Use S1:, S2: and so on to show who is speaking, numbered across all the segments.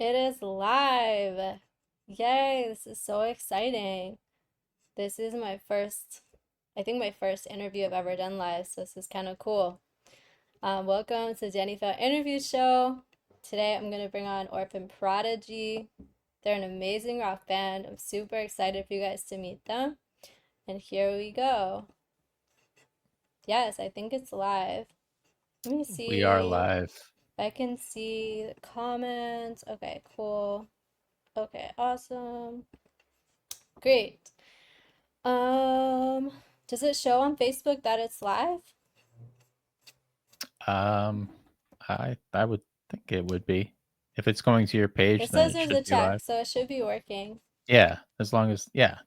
S1: It is live. Yay, this is so exciting. This is I think my first interview I've ever done live, so this is kind of cool. Welcome to Dani Interview Show. Today I'm going to bring on Orphan Prodigy. They're an amazing rock band. I'm super excited for you guys to meet them. And here we go. Yes, I think it's live. Let me
S2: We are
S1: see if
S2: live.
S1: I can see the comments. Okay, cool. Okay, awesome. Great. Um, does it show on Facebook that it's live?
S2: Um, I would think it would be. If it's going to your page,
S1: It
S2: then
S1: says
S2: it
S1: there's a
S2: should be
S1: check,
S2: live.
S1: so it should be working.
S2: Yeah, as long as that's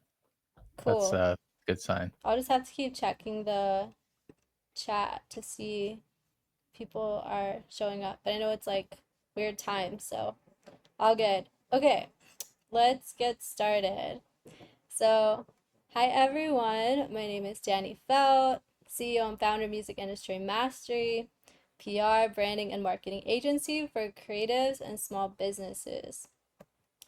S1: Cool.
S2: a good sign.
S1: I'll just have to keep checking the chat to see people are showing up. But I know it's like weird time, so all good. Okay, let's get started. So, hi everyone. My name is Dani Felt, CEO and founder of Music Industry Mastery, PR, branding, and marketing agency for creatives and small businesses.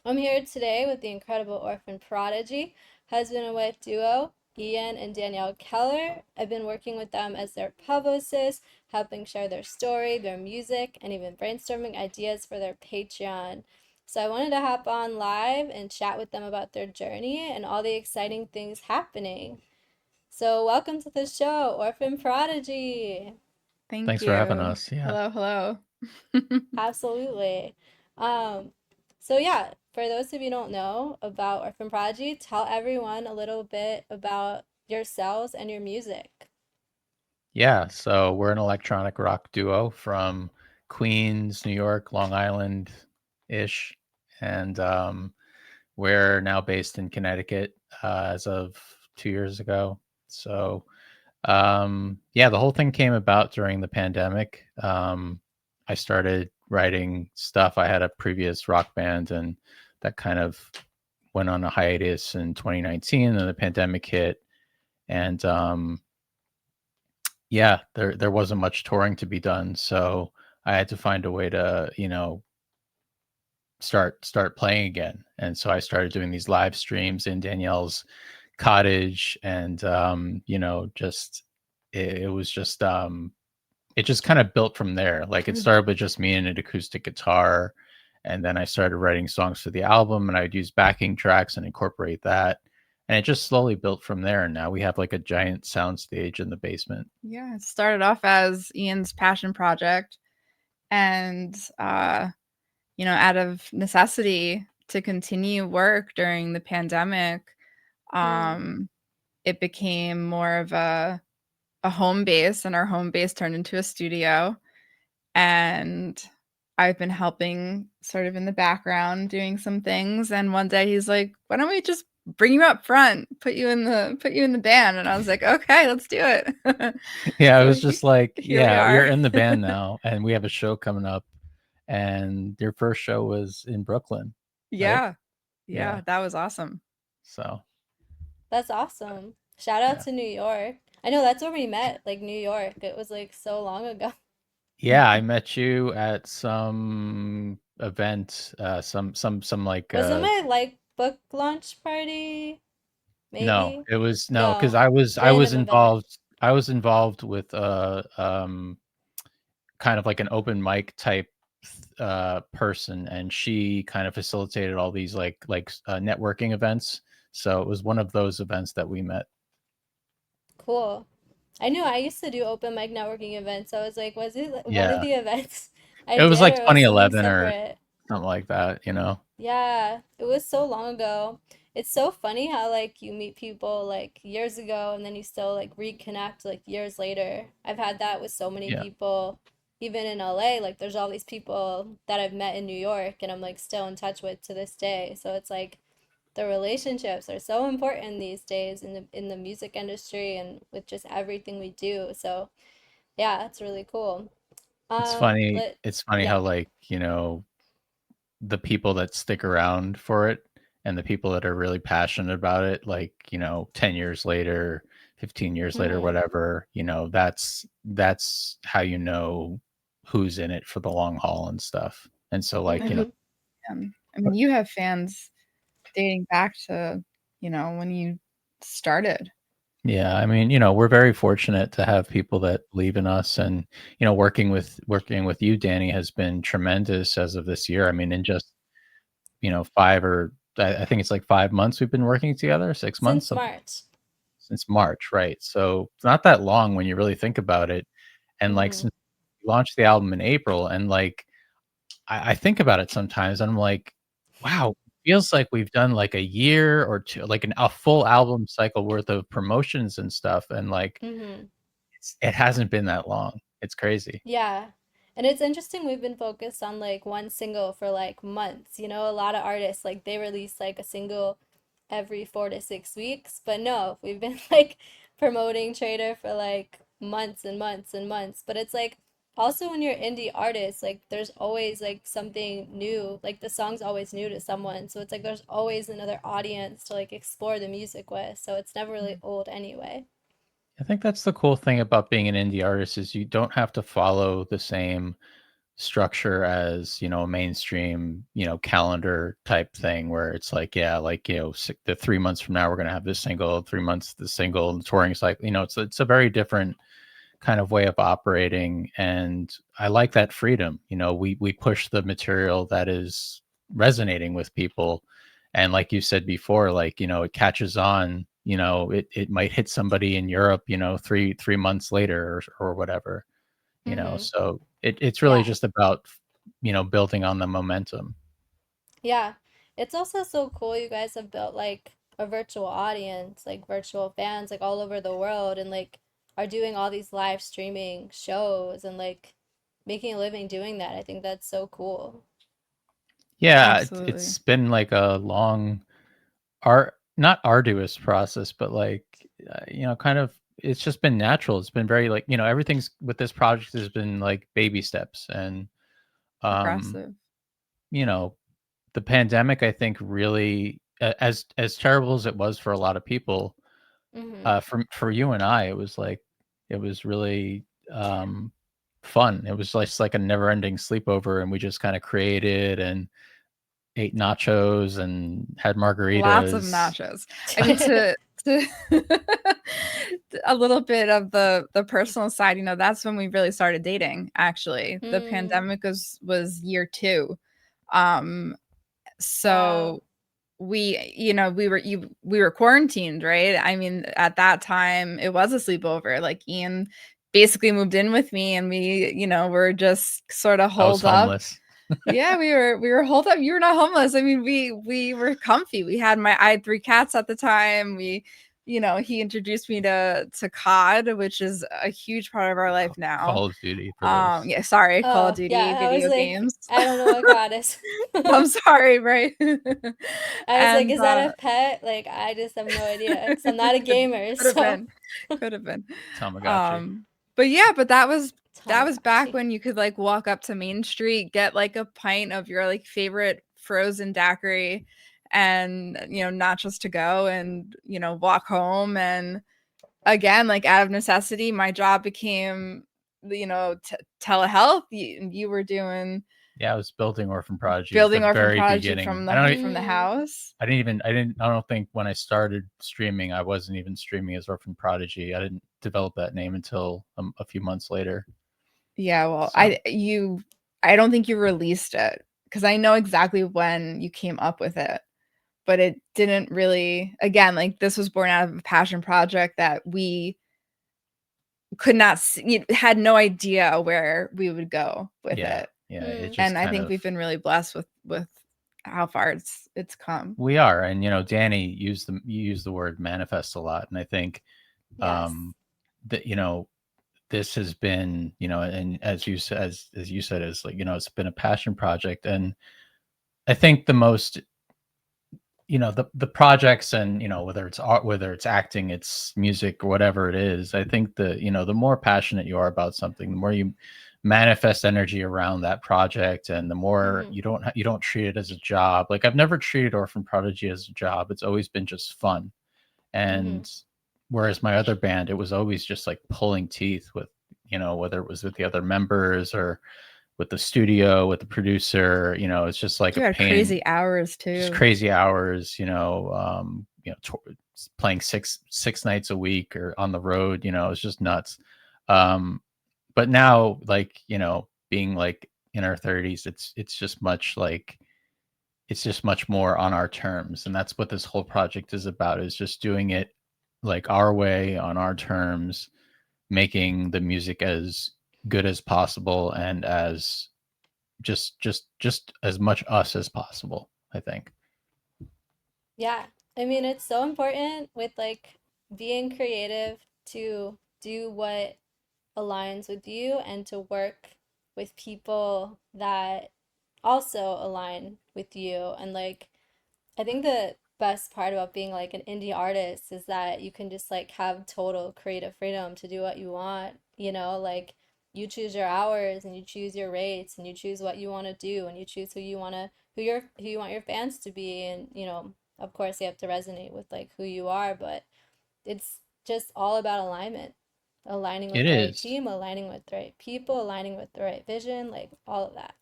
S1: I'm here today with the incredible Orphan Prodigy, husband and wife duo, Ian and Danielle Keller. I've been working with them as their publicists, helping share their story, their music, and even brainstorming ideas for their Patreon. So I wanted to hop on live and chat with them about their journey and all the exciting things happening. So welcome to the show, Orphan Prodigy.
S3: Thank
S2: Thanks for having
S3: you.
S2: us. Yeah.
S3: Hello, hello.
S1: Absolutely. Um, so yeah, for those of you who don't know about Orphan Prodigy, tell everyone a little bit about yourselves and your music.
S2: Yeah, so we're an electronic rock duo from Queens, New York, Long Island ish. And we're now based in Connecticut as of 2 years ago. So yeah, the whole thing came about during the pandemic. I started writing stuff. I had a previous rock band, and that kind of went on a hiatus in 2019, and the pandemic hit. And yeah, there wasn't much touring to be done, so I had to find a way to, start playing again. And so I started doing these live streams in Danielle's cottage, and just it was just it just kind of built from there. Like it started with just me and an acoustic guitar, and then I started writing songs for the album, and I would use backing tracks and incorporate that, and it just slowly built from there. And now we have like a giant sound stage in the basement.
S3: Yeah, it started off as Ian's passion project and out of necessity to continue work during the pandemic,
S1: Mm,
S3: um, it became more of a home base, and our home base turned into a studio. And I've been helping sort of in the background doing some things. And one day he's like, "Why don't we just bring you up front, put you in the band?" And I was like, "Okay, let's do it."
S2: Yeah, I
S3: So
S2: was just like,
S3: here we
S2: yeah, you're
S3: are.
S2: in the band now, and we have a show coming up, and your first show was in Brooklyn, right?
S3: Yeah.
S2: Yeah.
S3: Yeah, that was awesome.
S2: So,
S1: that's awesome. Shout out
S2: yeah.
S1: to New York. I know that's where we met, like New York. It was like so long ago.
S2: Yeah, I met you at some event, some like
S1: Was it my like book launch party?
S2: no,
S1: Maybe?
S2: it was no, because
S1: No.
S2: I was
S1: Random event.
S2: involved with kind of like an open mic type person, and she kind of facilitated all these networking events. So it was one of those events that we met.
S1: Cool. I knew I used to do open mic networking events. So I was like, was it one of
S2: Yeah.
S1: the events I
S2: It was
S1: did
S2: like
S1: or it was something
S2: 2011 or
S1: separate?
S2: something like that.
S1: Yeah, it was so long ago. It's so funny how like you meet people like years ago and then you still like reconnect like years later. I've had that with so many
S2: Yeah.
S1: people, even in LA. Like there's all these people that I've met in New York and I'm like still in touch with to this day. So it's like the relationships are so important these days in the music industry and with just everything we do. So yeah, it's really cool.
S2: It's funny
S1: Let
S2: it's funny
S1: yeah.
S2: how the people that stick around for it and the people that are really passionate about it, 10 years later, 15 years later,
S1: Mm-hmm.
S2: whatever, that's how you know who's in it for the long haul and stuff. And so
S1: Mm-hmm.
S3: fan. I mean, you have fans dating back to, when you started.
S2: Yeah, I mean, we're very fortunate to have people that believe in us, and working with you, Dani, has been tremendous as of this year. I mean, in just 5 or I think it's like 5 months we've been working together, 6 months,
S1: Since March.
S2: since March, right? So it's not that long when you really think about it. And like
S1: Mm-hmm.
S2: since we launched the album in April, and like I think about it sometimes, and I'm like, wow, it feels like we've done like a year or two, like a full album cycle worth of promotions and stuff, and like
S1: Mm-hmm.
S2: it hasn't been that long. It's crazy.
S1: Yeah. And it's interesting we've been focused on like one single for like months. You know, a lot of artists like they release like a single every 4 to 6 weeks, but no, we've been like promoting Trader for like months and months and months. But it's like also when you're indie artists, like there's always like something new. Like the song's always new to someone. So it's like there's always another audience to like explore the music with. So it's never really old anyway.
S2: I think that's the cool thing about being an indie artist is you don't have to follow the same structure as a mainstream calendar type thing where it's like, yeah, like the 3 months from now we're going to have this single, 3 months the single, and touring cycle. It's a very different kind of way of operating, and I like that freedom. We push the material that is resonating with people, and like you said before, like it catches on. It might hit somebody in Europe 3 months later, or whatever.
S1: Mm-hmm.
S2: So it's really
S1: Yeah.
S2: just about building on the momentum.
S1: Yeah. It's also so cool you guys have built like a virtual audience, like virtual fans like all over the world and like are doing all these live streaming shows and like making a living doing that. I think that's so cool.
S2: Yeah,
S3: Absolutely.
S2: it's been like a long art not arduous process, but like kind of it's just been natural. It's been very like everything's with this project has been like baby steps, and um
S3: Progressive.
S2: you know the pandemic, I think, really as terrible as it was for a lot of people,
S1: Mm-hmm.
S2: for you and I, it was like it was really fun. It was just like a never ending sleepover, and we just kind of created and ate nachos and had
S3: Lots of
S2: margaritas.
S3: nachos. I mean, to a little bit of the personal side, that's when we really started dating, actually. The
S1: Mm,
S3: pandemic was year 2. Um,
S1: wow.
S3: so we were quarantined, right? I mean, at that time it was a sleepover. Like Ian basically moved in with me and we were just sort of
S2: I was
S3: holed up.
S2: homeless.
S3: Yeah, we were holed up. You were not homeless. I mean, we were comfy. I had 3 cats at the time. He introduced me to COD, which is a huge part of our life now.
S2: Call of Duty for those.
S3: Yeah, sorry, Call of
S1: Oh,
S3: Duty
S1: yeah. I was
S3: video
S1: like,
S3: games.
S1: I don't know what God is.
S3: I'm sorry, right?
S1: I was like,
S3: And
S1: is that a pet? Like, I just have no idea because I'm not a gamer,
S3: could have
S1: so
S3: been. Could have been.
S2: Tamagotchi.
S3: Um, but yeah, but that was back
S1: Tamagotchi.
S3: when you could like walk up to Main Street, get like a pint of your like favorite frozen daiquiri and nachos to go and walk home. And again, like out of necessity, my job became telehealth. You were doing
S2: Yeah, I was building Orphan Prodigy at the
S3: building Orphan
S2: very
S3: Prodigy
S2: beginning.
S3: from
S2: I
S3: the
S2: don't.
S3: from the
S1: Mm,
S3: house.
S2: I don't think when I started streaming, I wasn't even streaming as Orphan Prodigy. I didn't develop that name until a few months later.
S3: Yeah, well,
S2: So
S3: I don't think you released it because I know exactly when you came up with it, but it didn't really, again, like this was born out of a passion project that we could not see, had no idea where we would go with
S2: yeah,
S3: it.
S2: yeah, it
S1: mm,
S2: just
S3: And I
S2: kind
S3: think
S2: of
S3: we've been really blessed with how far it's come.
S2: we are, and Dani used the word manifest a lot, and I think
S1: yes.
S2: um that this has been and as you said, is like it's been a passion project, and I think the most the projects, and whether it's art, whether it's acting, it's music, or whatever it is, I think the more passionate you are about something, the more you manifest energy around that project, and the more
S1: Mm-hmm.
S2: you don't treat it as a job. Like, I've never treated Orphan Prodigy as a job. It's always been just fun.
S1: Mm-hmm.
S2: And whereas my other band, it was always just like pulling teeth with whether it was with the other members, or with the studio, with the producer. You know, it's just like
S3: You
S2: a
S3: had
S2: pain.
S3: crazy hours
S2: Just
S3: too.
S2: crazy hours. Playing six nights a week or on the road. You know, it's just nuts. But now, like, you know, being like in our 30s, it's just much like it's just much more on our terms, and that's what this whole project is about, is just doing it like our way, on our terms, making the music as good as possible and as just as much us as possible, I think.
S1: Yeah. I mean, it's so important with like being creative to do what aligns with you and to work with people that also align with you. And like, I think the best part about being like an indie artist is that you can just like have total creative freedom to do what you want, you know, like you choose your hours and you choose your rates and you choose what you want to do and you choose who you want your fans to be, and you know, of course you have to resonate with like who you are, but it's just all about alignment. Aligning
S2: It
S1: with the right
S2: is.
S1: team, aligning with the right people, aligning with the right vision, like all of that.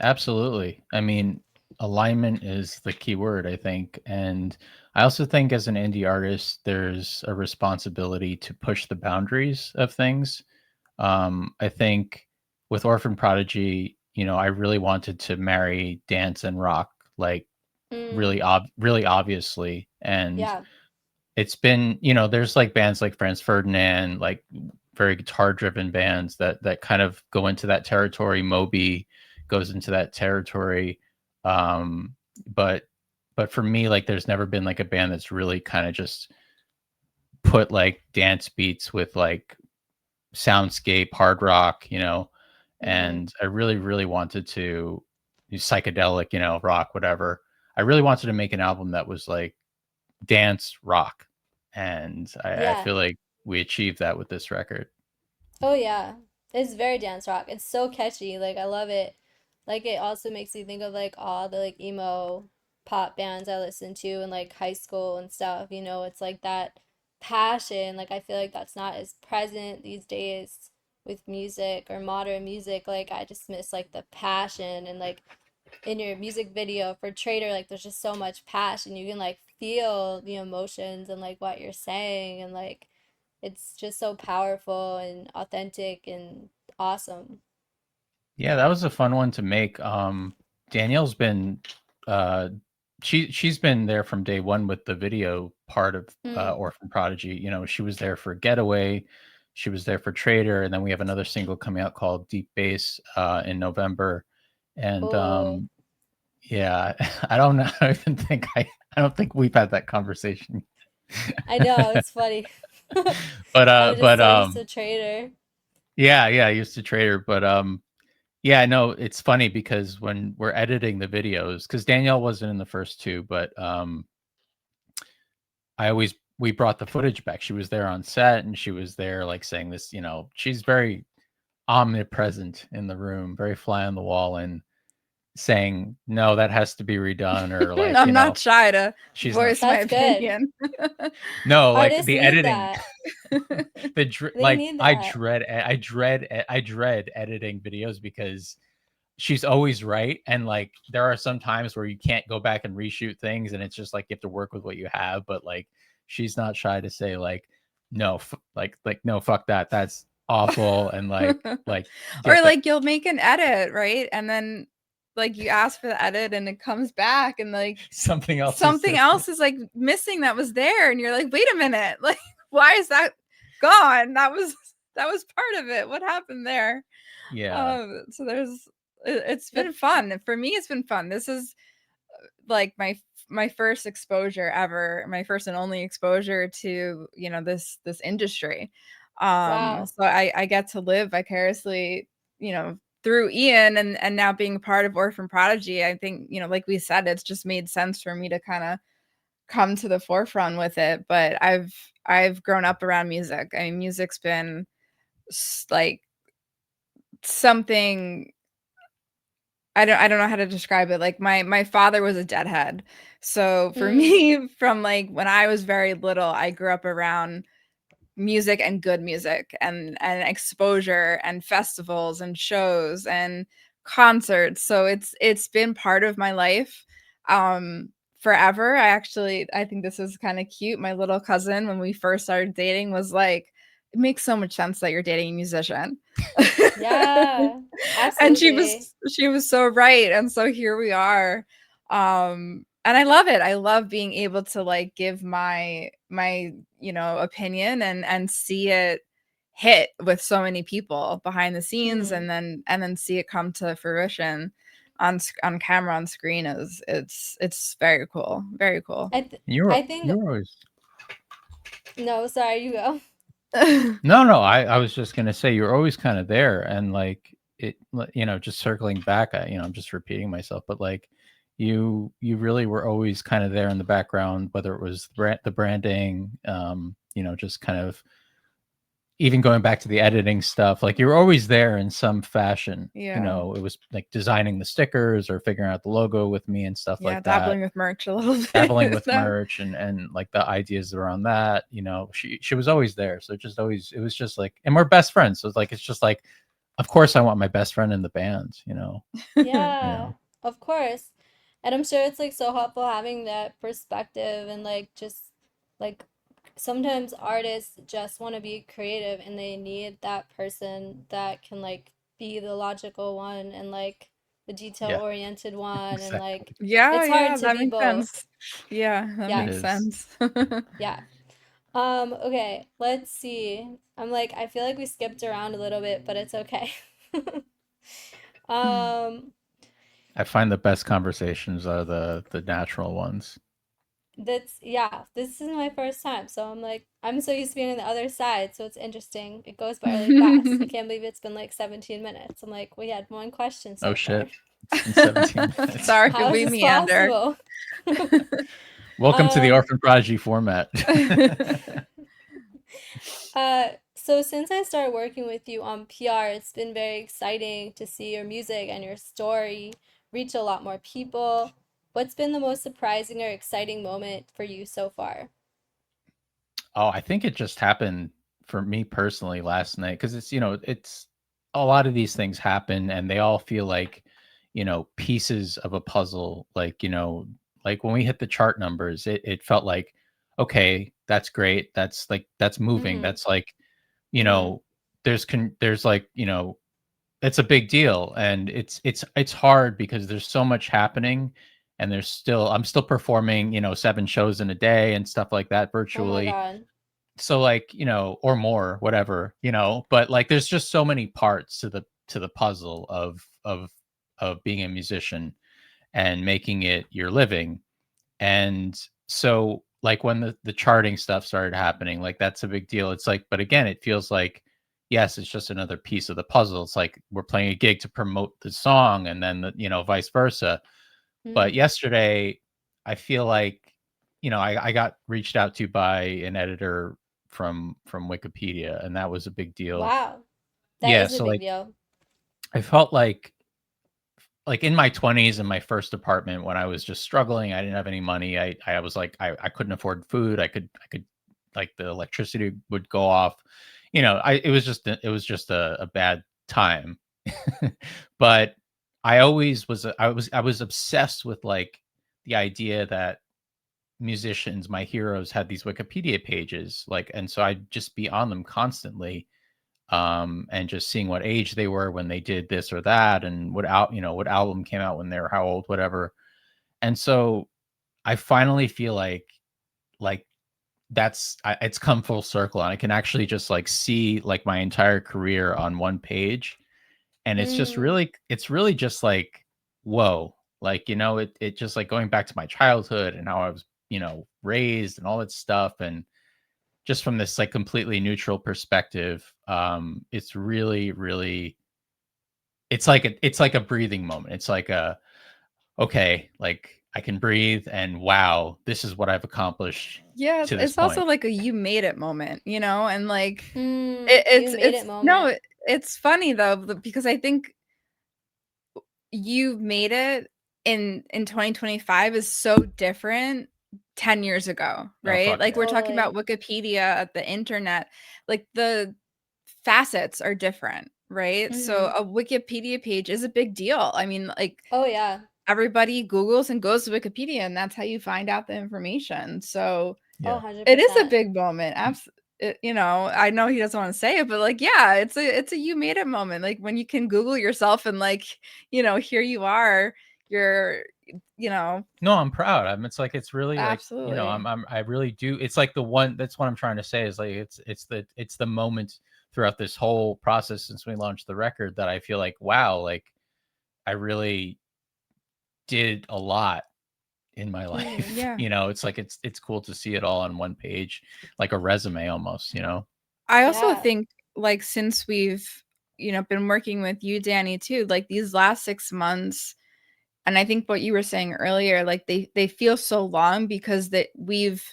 S2: Absolutely. I mean, alignment is the key word, I think. And I also think as an indie artist, there's a responsibility to push the boundaries of things. I think with Orphan Prodigy, you know, I really wanted to marry dance and rock, like
S1: Mm,
S2: really obviously. And
S1: yeah.
S2: it's been, you know, there's like bands like Franz Ferdinand, like very guitar driven bands that kind of go into that territory. Moby goes into that territory. Um, but but for me, like there's never been like a band that's really kind of just put like dance beats with like soundscape hard rock, you know.
S1: Mm-hmm.
S2: And I really wanted to do psychedelic, you know, rock, whatever. I really wanted to make an album that was like dance rock, and I
S1: Yeah.
S2: feel like we achieved that with this record.
S1: Oh yeah. It's very dance rock. It's so catchy. Like I love it. Like it also makes me think of like all the like emo pop bands I listened to in like high school and stuff. You know, it's like that passion. Like I feel like that's not as present these days with music or modern music. Like I just miss like the passion, and like in your music video for Trader, like there's just so much passion. You can like feel the emotions and like what you're saying, and like it's just so powerful and authentic and awesome.
S2: Yeah, that was a fun one to make. Danielle's been uh she's been there from day one with the video part of
S1: Mm.
S2: Orphan Prodigy. You know, she was there for Getaway, she was there for Trader, and then we have another single coming out called Deep Bass in November. And
S1: Oh,
S2: yeah, I don't know. I don't think we've had that conversation.
S1: I know, it's funny.
S2: but
S1: I'm just so used to Trader.
S2: yeah, I used to Trader, but yeah, no, it's funny because when we're editing the videos, because Danielle wasn't in the first two, but we brought the footage back. She was there on set and she was there like saying this, you know, she's very omnipresent in the room, very fly on the wall, and saying, no, that has to be redone, or like,
S3: I'm not shy to
S2: she's not
S3: voice my
S1: That's good.
S3: opinion.
S2: no, like
S1: Artists
S2: the
S1: need
S2: editing.
S1: that. They
S2: Like
S1: need that.
S2: I dread editing videos because she's always right, and like there are some times where you can't go back and reshoot things, and it's just like you have to work with what you have. But like she's not shy to say like no, like no, fuck that, that's awful, and like
S3: Or
S2: get the
S3: like you'll make an edit, right? And then like you ask for the edit and it comes back and like
S2: something else is
S3: something
S2: different.
S3: else is like missing that was there and you're like, "Wait a minute. Like why is that gone? That was part of it. What happened there?"
S2: Yeah,
S3: So it's
S1: The
S3: been fun. For me it's been fun. This is like my first exposure ever, my first and only exposure to, you know, this industry.
S1: wow.
S3: So I get to live vicariously, you know, through Ian and now being a part of Orphan Prodigy. I think, you know, like we said, it's just made sense for me to kind of come to the forefront with it. But I've grown up around music. I mean, music's been like something I don't know how to describe it. Like my father was a deadhead. So for
S1: Mm.
S3: me, from like when I was very little, I grew up around music and good music and exposure and festivals and shows and concerts. So it's been part of my life forever. I think this is kind of cute. My little cousin, when we first started dating, was like, it makes so much sense that you're dating a musician.
S1: Yeah,
S3: And
S1: absolutely.
S3: she was so right. And so here we are. And I love it. I love being able to like give my opinion and see it hit with so many people behind the scenes,
S1: Hmm.
S3: and then see it come to fruition on camera, on screen. Is It's very cool. Very cool.
S1: I th
S2: You're
S1: I think
S2: you're always
S1: no, sorry, you go.
S2: no. I was just gonna say you're always kind of there, and like just circling back. I'm just repeating myself, but like you really were always kind of there in the background, whether it was the branding, just kind of even going back to the editing stuff, like you're always there in some fashion.
S3: Yeah.
S2: It was like designing the stickers or figuring out the logo with me and stuff
S3: Yeah,
S2: like that.
S3: dabbling with merch a little
S2: Dabbling
S3: bit.
S2: with merch and like the ideas around that, she was always there. So it was just like, and we're best friends. So it's just like, of course I want my best friend in the band. You
S1: Yeah,
S2: know.
S1: of course. And I'm sure it's like so helpful having that perspective and like just like sometimes artists just want to be creative and they need that person that can like be the logical one and like the detail
S2: Yeah,
S1: oriented one and like
S2: exactly.
S3: Yeah,
S1: it's hard
S3: yeah,
S1: to
S3: that
S1: be
S3: makes
S1: both.
S3: sense. Yeah, that
S1: Yeah,
S2: It
S3: makes
S2: is.
S3: sense.
S1: yeah. Okay, let's see. I'm like I feel like we skipped around a little bit, but it's okay. Um
S2: I find the best conversations are the natural ones.
S1: That's yeah, this is my first time, so I'm like I'm so used to being on the other side, so it's interesting. It goes by really fast. I can't believe it's been like 17 minutes. I'm like, we had one question
S2: Oh
S1: so far.
S2: shit, it's been 17 minutes.
S3: Sorry,
S1: How is
S3: we
S1: this
S3: meander.
S1: possible?
S2: Welcome to the
S1: Um,
S2: Orphan Prodigy format.
S1: so since I started working with you on PR, it's been very exciting to see your music and your story reach a lot more people. What's been the most surprising or exciting moment for you so far?
S2: Oh, I think it just happened for me personally last night because it's a lot of these things happen and they all feel like, pieces of a puzzle. Like when we hit the chart numbers, it felt like, okay, that's great. That's moving.
S1: Mm-hmm.
S2: That's like, you
S1: Mm-hmm.
S2: know, there's like, it's a big deal and it's hard because there's so much happening and I'm still performing, 7 shows in a day and stuff like that
S1: Oh my
S2: virtually.
S1: God.
S2: So like, or more, whatever, but like there's just so many parts to the puzzle of being a musician and making it your living. And so like when the charting stuff started happening, like that's a big deal. It's like, but again, it feels like, yes, it's just another piece of the puzzle. It's like we're playing a gig to promote the song and then vice versa. But
S1: Mm.
S2: yesterday, I feel like, I got reached out to by an editor from Wikipedia, and that was a big deal.
S1: Wow. That
S2: Yeah,
S1: is a
S2: so
S1: big
S2: like
S1: deal.
S2: I felt like in my 20s in my first apartment when I was just struggling, I didn't have any money. I was like I couldn't afford food. I could like the electricity would go off. I it was just a bad time. But I was obsessed with like the idea that musicians, my heroes, had these Wikipedia pages, like, and so I'd just be on them constantly, and just seeing what age they were when they did this or that, and what album came out when they were how old, whatever. And so I finally feel like it's come full circle, and I can actually just like see like my entire career on one page, and
S1: Mm.
S2: it's really just like, whoa, like, it just like going back to my childhood and how I was, raised and all that stuff. And just from this like completely neutral perspective, it's really, really, it's like a breathing moment. It's like okay, like I can breathe and wow, this is what I've accomplished
S3: Yeah,
S2: to this
S3: it's also
S2: point.
S3: like a you made it moment, and like
S1: Mm. You made it
S3: it's no,
S1: moment.
S3: it's funny though because I think you made it in 2025 is so different 10 years ago,
S2: Oh,
S3: right?
S2: fuck
S3: Like
S2: yeah.
S3: we're talking
S1: Totally.
S3: about Wikipedia, the internet, like the facets are different, right? So
S1: Mm-hmm.
S3: a Wikipedia page is a big deal. I mean, like
S1: Oh yeah.
S3: everybody Googles and goes to Wikipedia, and that's how you find out the information. So
S1: Oh,
S2: Yeah.
S3: it is a
S1: 100%.
S3: big moment. You know, I know he doesn't want to say it, but like, yeah, it's a you made it moment. Like when you can Google yourself and like, you know, here you are. You're, you know,
S2: No, I'm proud. It's like, it's really like,
S3: absolutely.
S2: I really do. It's like the one, that's what I'm trying to say is like, it's the moment throughout this whole process since we launched the record that I feel like, wow, like I really did a lot in my
S1: Mm-hmm.
S2: life.
S3: Yeah.
S2: It's like, it's cool to see it all on one page, like a resume almost.
S3: I also
S1: Yeah.
S3: think like since we've, you know, been working with you, Danny, too, like these last 6 months, and I think what you were saying earlier, like they feel so long because that we've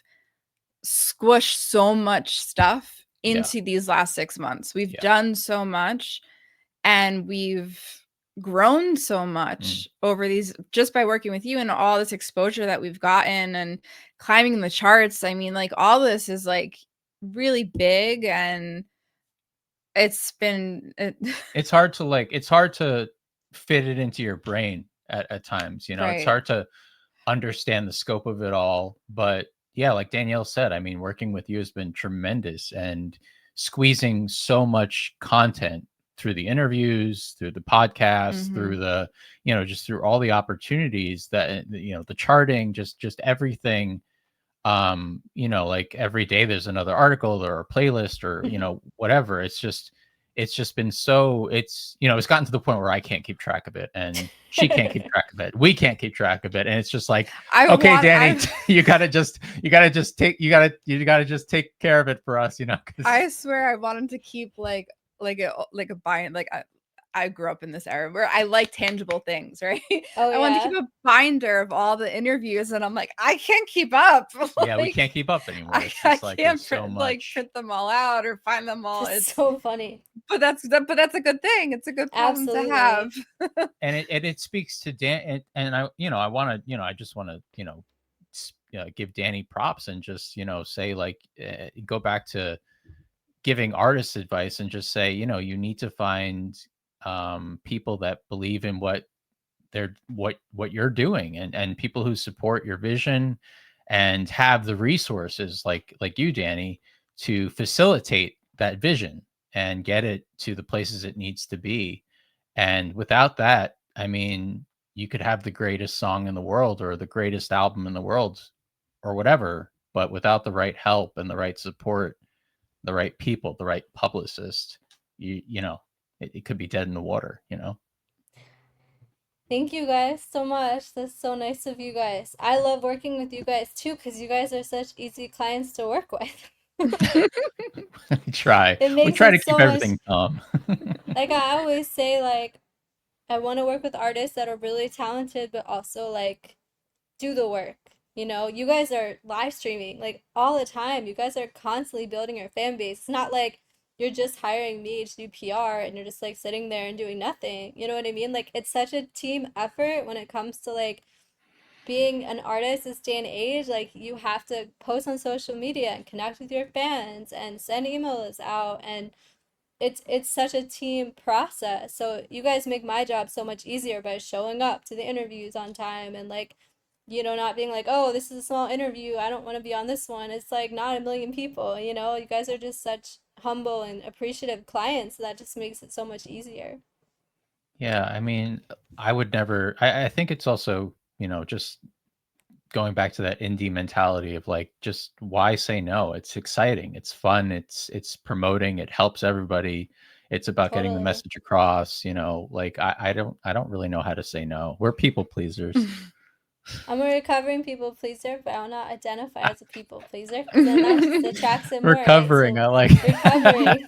S3: squished so much stuff
S2: Yeah.
S3: into these last 6 months. We've
S2: Yeah.
S3: done so much and we've grown so
S2: Mm.
S3: much over these just by working with you and all this exposure that we've gotten and climbing the charts. I mean, like all this is like really big and it's been
S2: It's hard to fit it into your brain at times. It's
S3: right.
S2: hard to understand the scope of it all. But yeah, like Danielle said, I mean, working with you has been tremendous, and squeezing so much content through the interviews, through the podcast, through
S3: Mhm.
S2: the, just through all the opportunities that, the charting, just everything. Like every day there's another article or a playlist or, whatever. It's just been so, it's gotten to the point where I can't keep track of it, and she can't keep track of it. We can't keep track of it. And it's just like, okay, Danny,
S3: I
S2: you gotta just take care of it for us, because
S3: I swear I wanted to keep like a bind like I grew up in this era where I like tangible things, right?
S1: Oh
S3: I wanted to
S1: yeah.
S3: keep a binder of all the interviews and I'm like, I can't keep up.
S2: yeah, we
S3: Like
S2: can't keep up anymore. It's
S3: I
S2: just like
S3: can't
S2: there's so much.
S3: print them all out or find them all.
S1: That's
S3: It's
S1: so funny.
S3: but that's a good thing. It's a good problem to have.
S1: Absolutely.
S2: And it speaks to Dan, and I want to, I just want to, give Danny props and just, say like, go back to giving artists advice and just say, you need to find people that believe in what you're doing, and people who support your vision and have the resources like you, Danny, to facilitate that vision and get it to the places it needs to be. And without that, I mean, you could have the greatest song in the world or the greatest album in the world or whatever, but without the right help and the right support, the right people, the right publicist, it could be dead in the water.
S1: Thank you guys so much. That's so nice of you guys. I love working with you guys too because you guys are such easy clients to work with.
S2: we try.
S1: It
S2: We
S1: makes
S2: try
S1: it
S2: to keep
S1: so much,
S2: everything calm.
S1: like I always say, like I want to work with artists that are really talented, but also like do the work. You guys are live streaming like all the time. You guys are constantly building your fan base. It's not like you're just hiring me to do PR and you're just like sitting there and doing nothing. You know what I mean? Like it's such a team effort when it comes to like being an artist this day and age. Like you have to post on social media and connect with your fans and send emails out, and it's such a team process. So you guys make my job so much easier by showing up to the interviews on time and like, not being like, oh, this is a small interview, I don't want to be on this one. It's like not a million people. You guys are just such humble and appreciative clients, so that just makes it so much easier.
S2: Yeah, I mean, I would never. I think it's also, just going back to that indie mentality of like, just why say no? It's exciting, it's fun, it's promoting, it helps everybody. It's about getting the
S1: Totally.
S2: message across. Like I don't really know how to say no. We're people pleasers.
S1: I'm a recovering people pleaser, but I'll not identify as a people pleaser because then that just attracts it more, right?
S2: Recovering,
S1: So
S2: I like.
S1: recovering.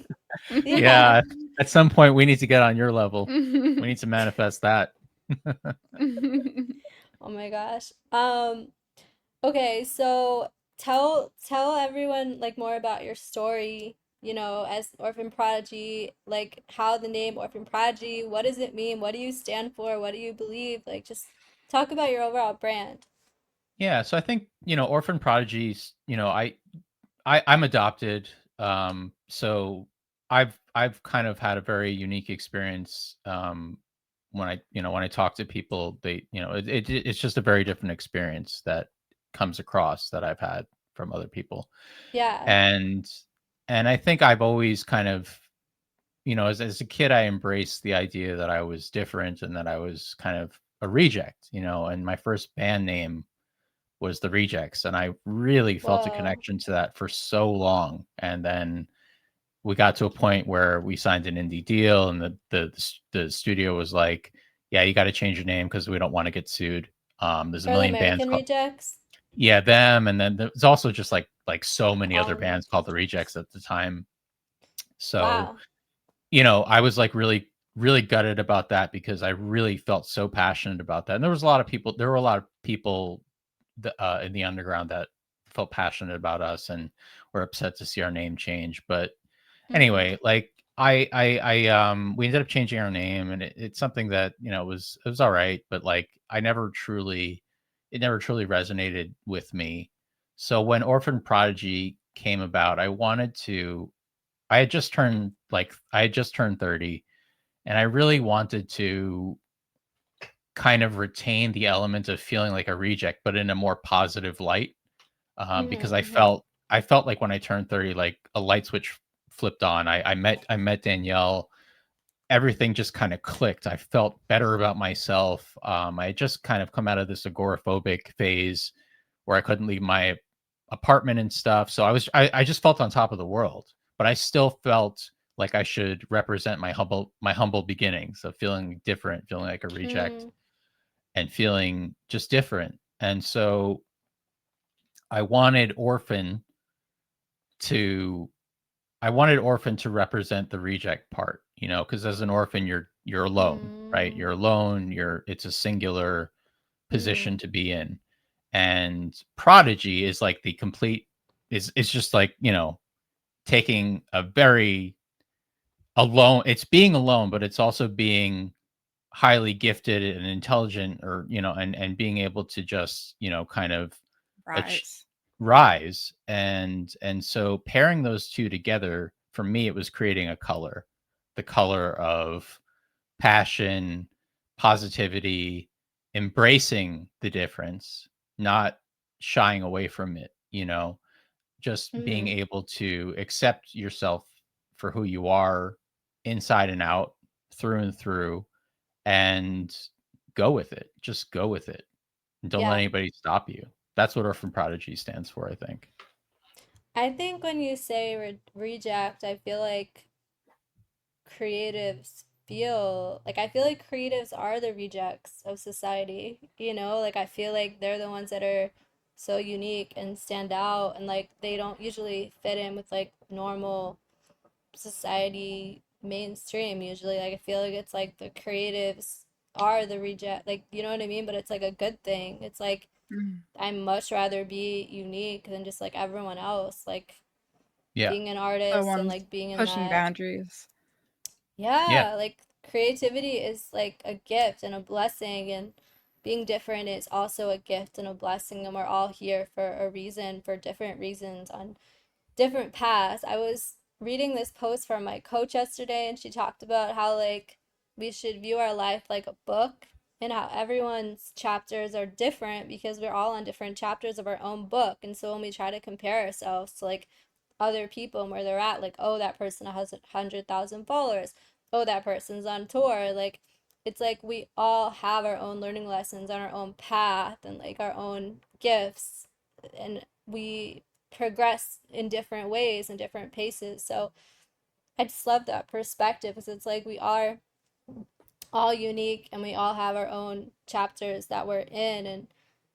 S1: Yeah.
S2: Yeah, at some point we need to get on your level. We need to manifest that.
S1: Oh my gosh. Okay, so tell everyone like more about your story, as Orphan Prodigy, like how the name Orphan Prodigy, what does it mean? What do you stand for? What do you believe? Like just talk about your overall brand.
S2: Yeah, so I think, Orphan Prodigies, I'm adopted. So I've kind of had a very unique experience. When I talk to people, it's just a very different experience that comes across that I've had from other people.
S1: Yeah.
S2: And I think I've always kind of, as a kid, I embraced the idea that I was different and that I was kind of a reject, and my first band name was the Rejects, and I really felt a
S1: Whoa.
S2: connection to that for so long. And then we got to a point where we signed an indie deal, and the studio was like, "Yeah, you got to change your name because we don't want to get sued." There's a
S1: For the
S2: million bands
S1: American
S2: called,
S1: Rejects?
S2: yeah, them, and then there's also just like so many
S1: All
S2: other bands
S1: American
S2: called the
S1: Rejects.
S2: Rejects at the time. So,
S1: Wow.
S2: I was like really, really gutted about that because I really felt so passionate about that. And there were a lot of people in the underground that felt passionate about us and were upset to see our name change. But
S1: Mm.
S2: anyway, like we ended up changing our name, and it's something that it was all right, but like it never truly resonated with me. So when Orphan Prodigy came about, I had just turned 30, and I really wanted to kind of retain the element of feeling like a reject, but in a more positive light. Because
S1: Mm-hmm.
S2: I felt like when I turned 30, like a light switch flipped on. I met Danielle. Everything just kind of clicked. I felt better about myself. I had just kind of come out of this agoraphobic phase where I couldn't leave my apartment and stuff. So I just felt on top of the world, but I still felt like I should represent my humble beginnings of feeling different, feeling like a reject,
S1: Mm.
S2: and feeling just different. And so I wanted Orphan to represent the reject part, because as an orphan you're alone, right? You're
S1: Mm.
S2: alone, it's a singular
S1: Mm-hmm.
S2: position to be in. And Prodigy is like the complete is just like, taking a very alone, it's being alone, but it's also being highly gifted and intelligent, or and being able to just kind of ach-
S3: Rise.
S2: rise. And so pairing those two together, for me, it was creating the color of passion, positivity, embracing the difference, not shying away from it, just being
S1: Mm-hmm.
S2: able to accept yourself for who you are, inside and out, through and through, and go with it. Just go with it. And don't let
S1: Yeah.
S2: anybody stop you. That's what Orphan Prodigy stands for, I think.
S1: I think when you say reject, I feel like creatives I feel like creatives are the rejects of society, Like I feel like they're the ones that are so unique and stand out, and like they don't usually fit in with like normal society mainstream usually. Like I feel like it's like the creatives are the reject, like you know what I mean, but it's like a good thing. It's like
S3: Mm.
S1: I much rather be unique than just like everyone else, like
S2: Yeah.
S1: being an
S3: The
S1: artist and
S3: ones
S1: like being in
S3: pushing
S1: that.
S3: boundaries.
S2: Yeah.
S1: Yeah, like creativity is like a gift and a blessing, and being different is also a gift and a blessing, and we're all here for a reason, for different reasons on different paths. I was reading this post from my coach yesterday, and she talked about how like we should view our life like a book, and how everyone's chapters are different because we're all on different chapters of our own book. And so when we try to compare ourselves to like other people and where they're at, like, oh, that person has 100,000 followers, oh, that person's on tour, like it's like we all have our own learning lessons on our own path and like our own gifts, and we progress in different ways and different paces. So I just love that perspective because it's like we are all unique and we all have our own chapters that we're in, and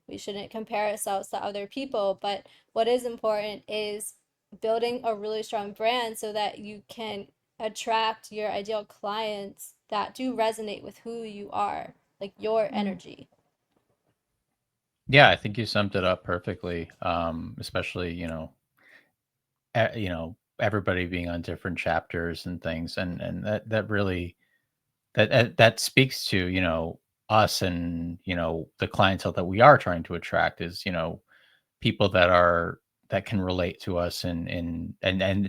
S1: we shouldn't compare ourselves to other people. But what is important is building a really strong brand so that you can attract your ideal clients that do resonate with who you are, like your
S3: Mm.
S1: energy.
S2: Yeah, I think you summed it up perfectly. Especially, everybody being on different chapters and things, and that really that speaks to, us and, the clientele that we are trying to attract is, people that can relate to us and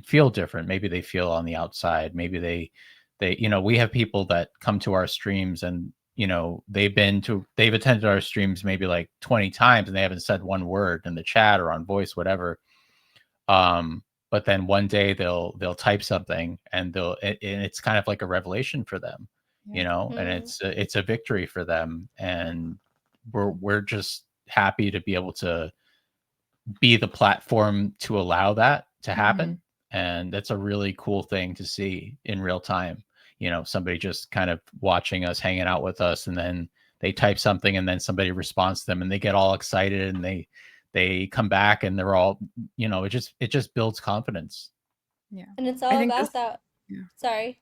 S2: feel different. Maybe they feel on the outside. Maybe we have people that come to our streams and, they've attended our streams maybe like 20 times and they haven't said one word in the chat or on voice, whatever. But then one day they'll type something and and it's kind of like a revelation for them,
S3: Yeah.
S2: and
S1: Mm-hmm.
S2: it's a victory for them. And we're just happy to be able to be the platform to allow that to happen.
S3: Mhm.
S2: And that's a really cool thing to see in real time. Somebody just kind of watching us, hanging out with us, and then they type something and then somebody responds to them and they get all excited and they come back and they're all, it just builds confidence.
S3: Yeah.
S1: And it's
S3: I
S1: all
S3: think this
S1: about that.
S3: yeah.
S1: Sorry.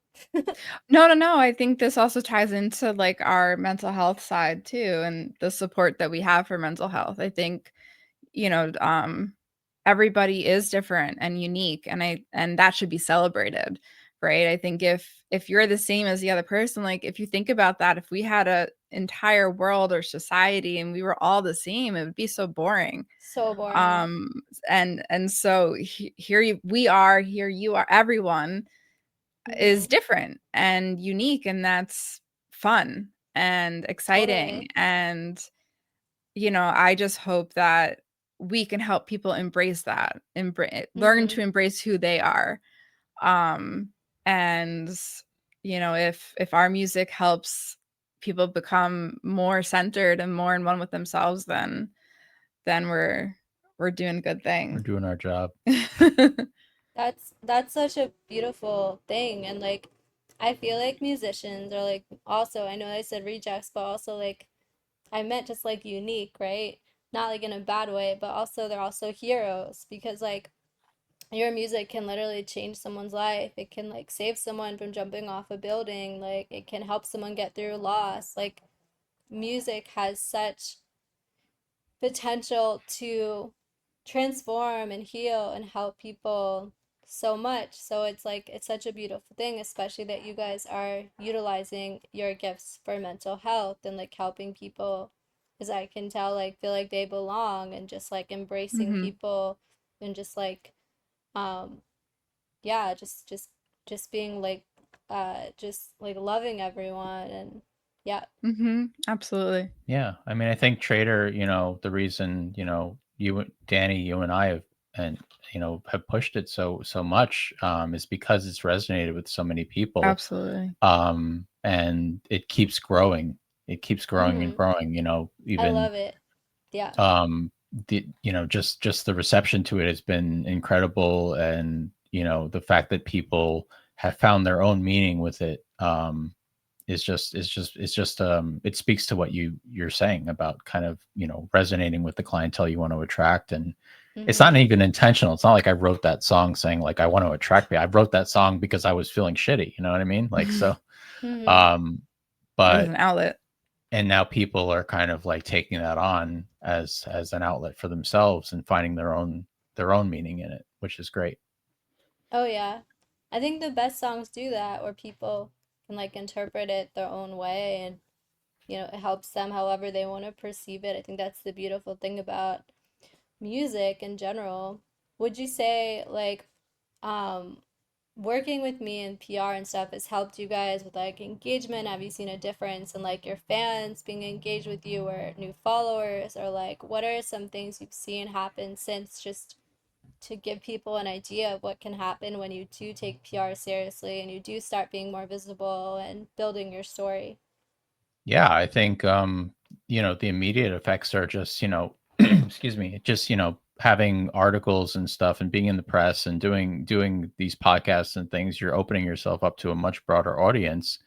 S3: No. I think this also ties into like our mental health side too and the support that we have for mental health. I think, you know, um, everybody is different and unique and that should be celebrated, right? I think if you're the same as the other person, like if you think about that, if we had a entire world or society and we were all the same, it would be so boring.
S1: So boring.
S3: Um, and so we are, here you are, everyone is
S1: Mm-hmm.
S3: different and unique, and that's fun and exciting.
S1: Totally.
S3: And, I just hope that we can help people embrace that, learn
S1: Mm-hmm.
S3: to embrace who they are. Um, and, if our music helps people become more centered and more in one with themselves, then we're doing good
S2: We're
S3: things.
S2: doing our job.
S1: That's such a beautiful thing. And like I feel like musicians are like also, I know I said rejects, but also like I meant just like unique, right? Not like in a bad way, but also they're also heroes because like your music can literally change someone's life. It can like save someone from jumping off a building. Like it can help someone get through loss. Like music has such potential to transform and heal and help people so much. So it's like it's such a beautiful thing, especially that you guys are utilizing your gifts for mental health and like helping people, as I can tell, like feel like they belong and just like embracing
S3: Hmm.
S1: people and just like um yeah, just being like just like loving everyone and yeah.
S3: Hmm. Absolutely.
S2: Yeah. I mean, I think Trader, the reason, Danny, you and I have pushed it so much, is because it's resonated with so many people.
S3: Absolutely.
S2: And it keeps growing. It keeps growing and
S1: Mm-hmm.
S2: growing,
S1: I
S2: even,
S1: love it. Yeah.
S2: just the reception to it has been incredible. And, the fact that people have found their own meaning with it, it speaks to what you're saying about kind of, resonating with the clientele you want to attract. And it's not
S1: Mm-hmm.
S2: even intentional. It's not like I wrote that song saying like I want to attract me. I wrote that song because I was feeling shitty, you know what I mean? Like, so
S1: Mm-hmm.
S2: um
S3: It was
S2: but
S3: an outlet.
S2: and now people are kind of like taking that on as an outlet for themselves and finding their own meaning in it, which is great.
S1: Oh yeah. I think the best songs do that where people can like interpret it their own way and it helps them however they want to perceive it. I think that's the beautiful thing about music in general. Would you say like um working with me in PR and stuff has helped you guys with like engagement? Have you seen a difference in like your fans being engaged with you or new followers or like what are some things you've seen happen since just to give people an idea of what can happen when you do take PR seriously and you do start being more visible and building your story.
S2: Yeah, I think the immediate effects are just, excuse me, just, having articles and stuff and being in the press and doing these podcasts and things. You're opening yourself up to a much broader audience,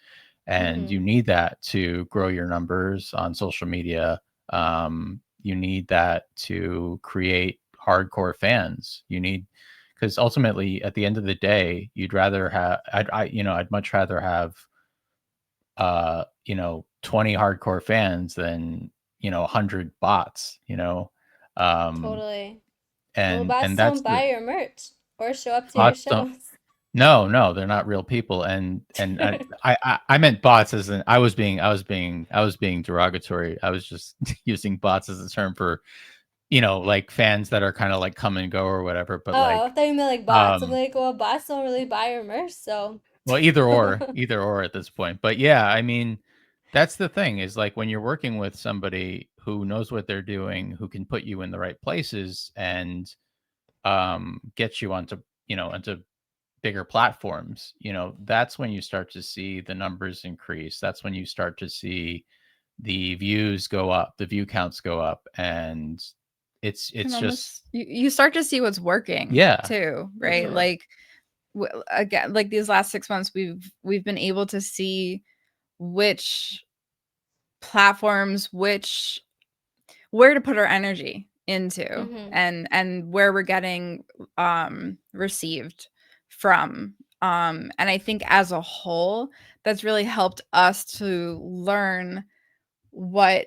S2: and you
S1: Mm-hmm.
S2: need that to grow your numbers on social media. You need that to create hardcore fans. You need, because ultimately at the end of the day, you'd rather have I'd much rather have 20 hardcore fans than, 100 bots, um
S1: Totally. Well,
S2: and
S1: bots
S2: and that's
S1: don't
S2: the
S1: buy your merch or show up to your
S2: bots don't
S1: shows.
S2: No, they're not real people, and I meant bots as in I was being derogatory. I was just using bots as a term for, like fans that are kind of like come and go or whatever. But
S1: Oh, I
S2: like,
S1: thought you meant like bots. I'm
S2: um,
S1: like, well, bots don't really buy or merch, so.
S2: well, either or at this point. But yeah, I mean, that's the thing is like when you're working with somebody who knows what they're doing, who can put you in the right places and get you onto bigger platforms, that's when you start to see the numbers increase. That's when you start to see the views go up, the view counts go up, and it's
S3: Can
S2: just
S3: almost you start to see what's working
S2: yeah,
S3: too,
S2: for
S3: right?
S2: sure.
S3: Like again, like these last 6 months, we've been able to see which platforms, where to put our energy into,
S1: Mm-hmm.
S3: and where we're getting received from. And I think as a whole, that's really helped us to learn what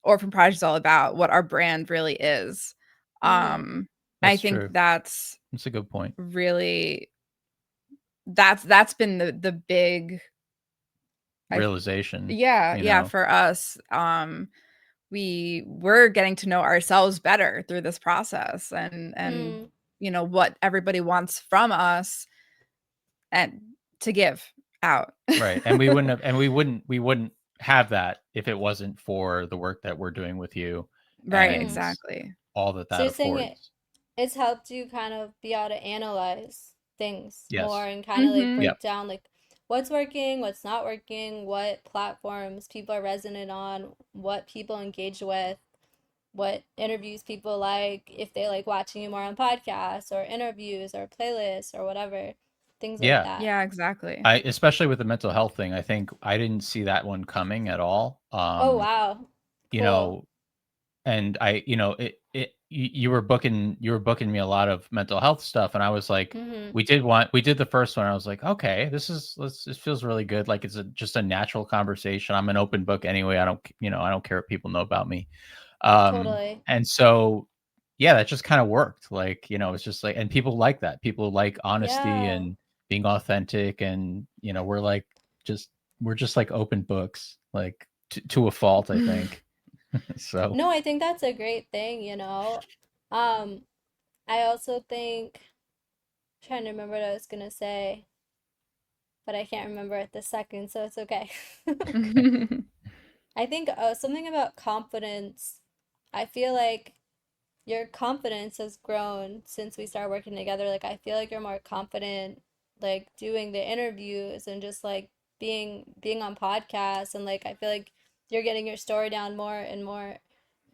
S3: Orphan Prodigy is all about, what our brand really is.
S1: Mm-hmm.
S3: I
S2: That's
S3: think
S2: true.
S3: that's
S2: That's a good point.
S3: really that's been the big I
S2: Realization,
S3: yeah, for us. We're getting to know ourselves better through this process, and
S1: Mm.
S3: what everybody wants from us and to give out.
S2: right. And we wouldn't have that if it wasn't for the work that we're doing with you
S3: Right,
S2: and
S1: Mm-hmm.
S3: exactly.
S2: all that
S1: So
S2: that
S1: you're saying
S2: affords.
S1: it's helped you kind of be able to analyze things more
S2: Yes.
S1: and kind of like
S3: Mhm.
S2: Yep.
S1: break down like what's working, what's not working, what platforms people are resonant on, what people engage with, what interviews people like, if they like watching you more on podcasts or interviews or playlists or whatever, things like
S2: Yeah.
S1: that.
S3: Yeah, exactly.
S2: I especially with the mental health thing, I think I didn't see that one coming at all.
S1: Oh, wow.
S2: You
S1: Cool.
S2: know, and you were booking me a lot of mental health stuff, and I was like,
S1: Mm-hmm.
S2: we did the first one. I was like, okay, this feels really good. Like it's just a natural conversation. I'm an open book anyway. I don't care what people know about me.
S1: Totally.
S2: And so yeah, that just kind of worked. Like, it's just like, and people like that. People like honesty
S1: Yeah.
S2: and being authentic, and just we're just like open books, like to a fault, I think. So
S1: No, I think that's a great thing, you know. Um, I also think, trying to remember what I was gonna say, but I can't remember at this second, so it's okay. I think something about confidence. I feel like your confidence has grown since we started working together. Like I feel like you're more confident like doing the interviews and just like being on podcasts, and like I feel like you're getting your story down more and more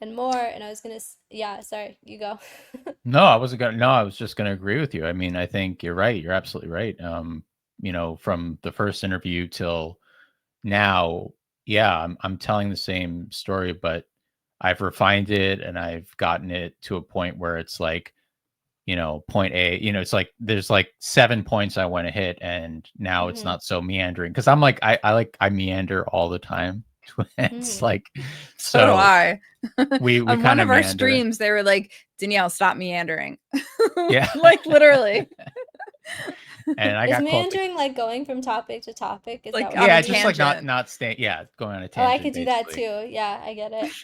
S1: and more, and I was gonna yeah, sorry, you go.
S2: no, I wasn't gonna. No, I was just gonna agree with you. I mean, I think you're right. You're absolutely right. From the first interview till now, yeah, I'm telling the same story, but I've refined it and I've gotten it to a point where it's like, point A, it's like there's like 7 points I want to hit, and now it's
S1: Mhm.
S2: not so meandering because I'm like I meander all the time. It's
S1: Mhm.
S2: like
S3: So do
S2: so
S3: I.
S2: we
S3: On one
S2: kind of
S3: of our
S2: meander.
S3: streams, they were like, Danielle, stop meandering.
S2: Yeah.
S3: Like literally,
S2: And I
S1: Is
S2: got called the
S1: meandering like going from topic to topic? Is that
S3: like
S1: what
S3: on
S1: you
S3: a
S2: yeah, just
S1: mean?
S2: like not
S3: tangent.
S2: not stay yeah, going on a
S1: Oh, I
S2: tangent
S1: could do that
S2: basically.
S1: too. Yeah, I get it.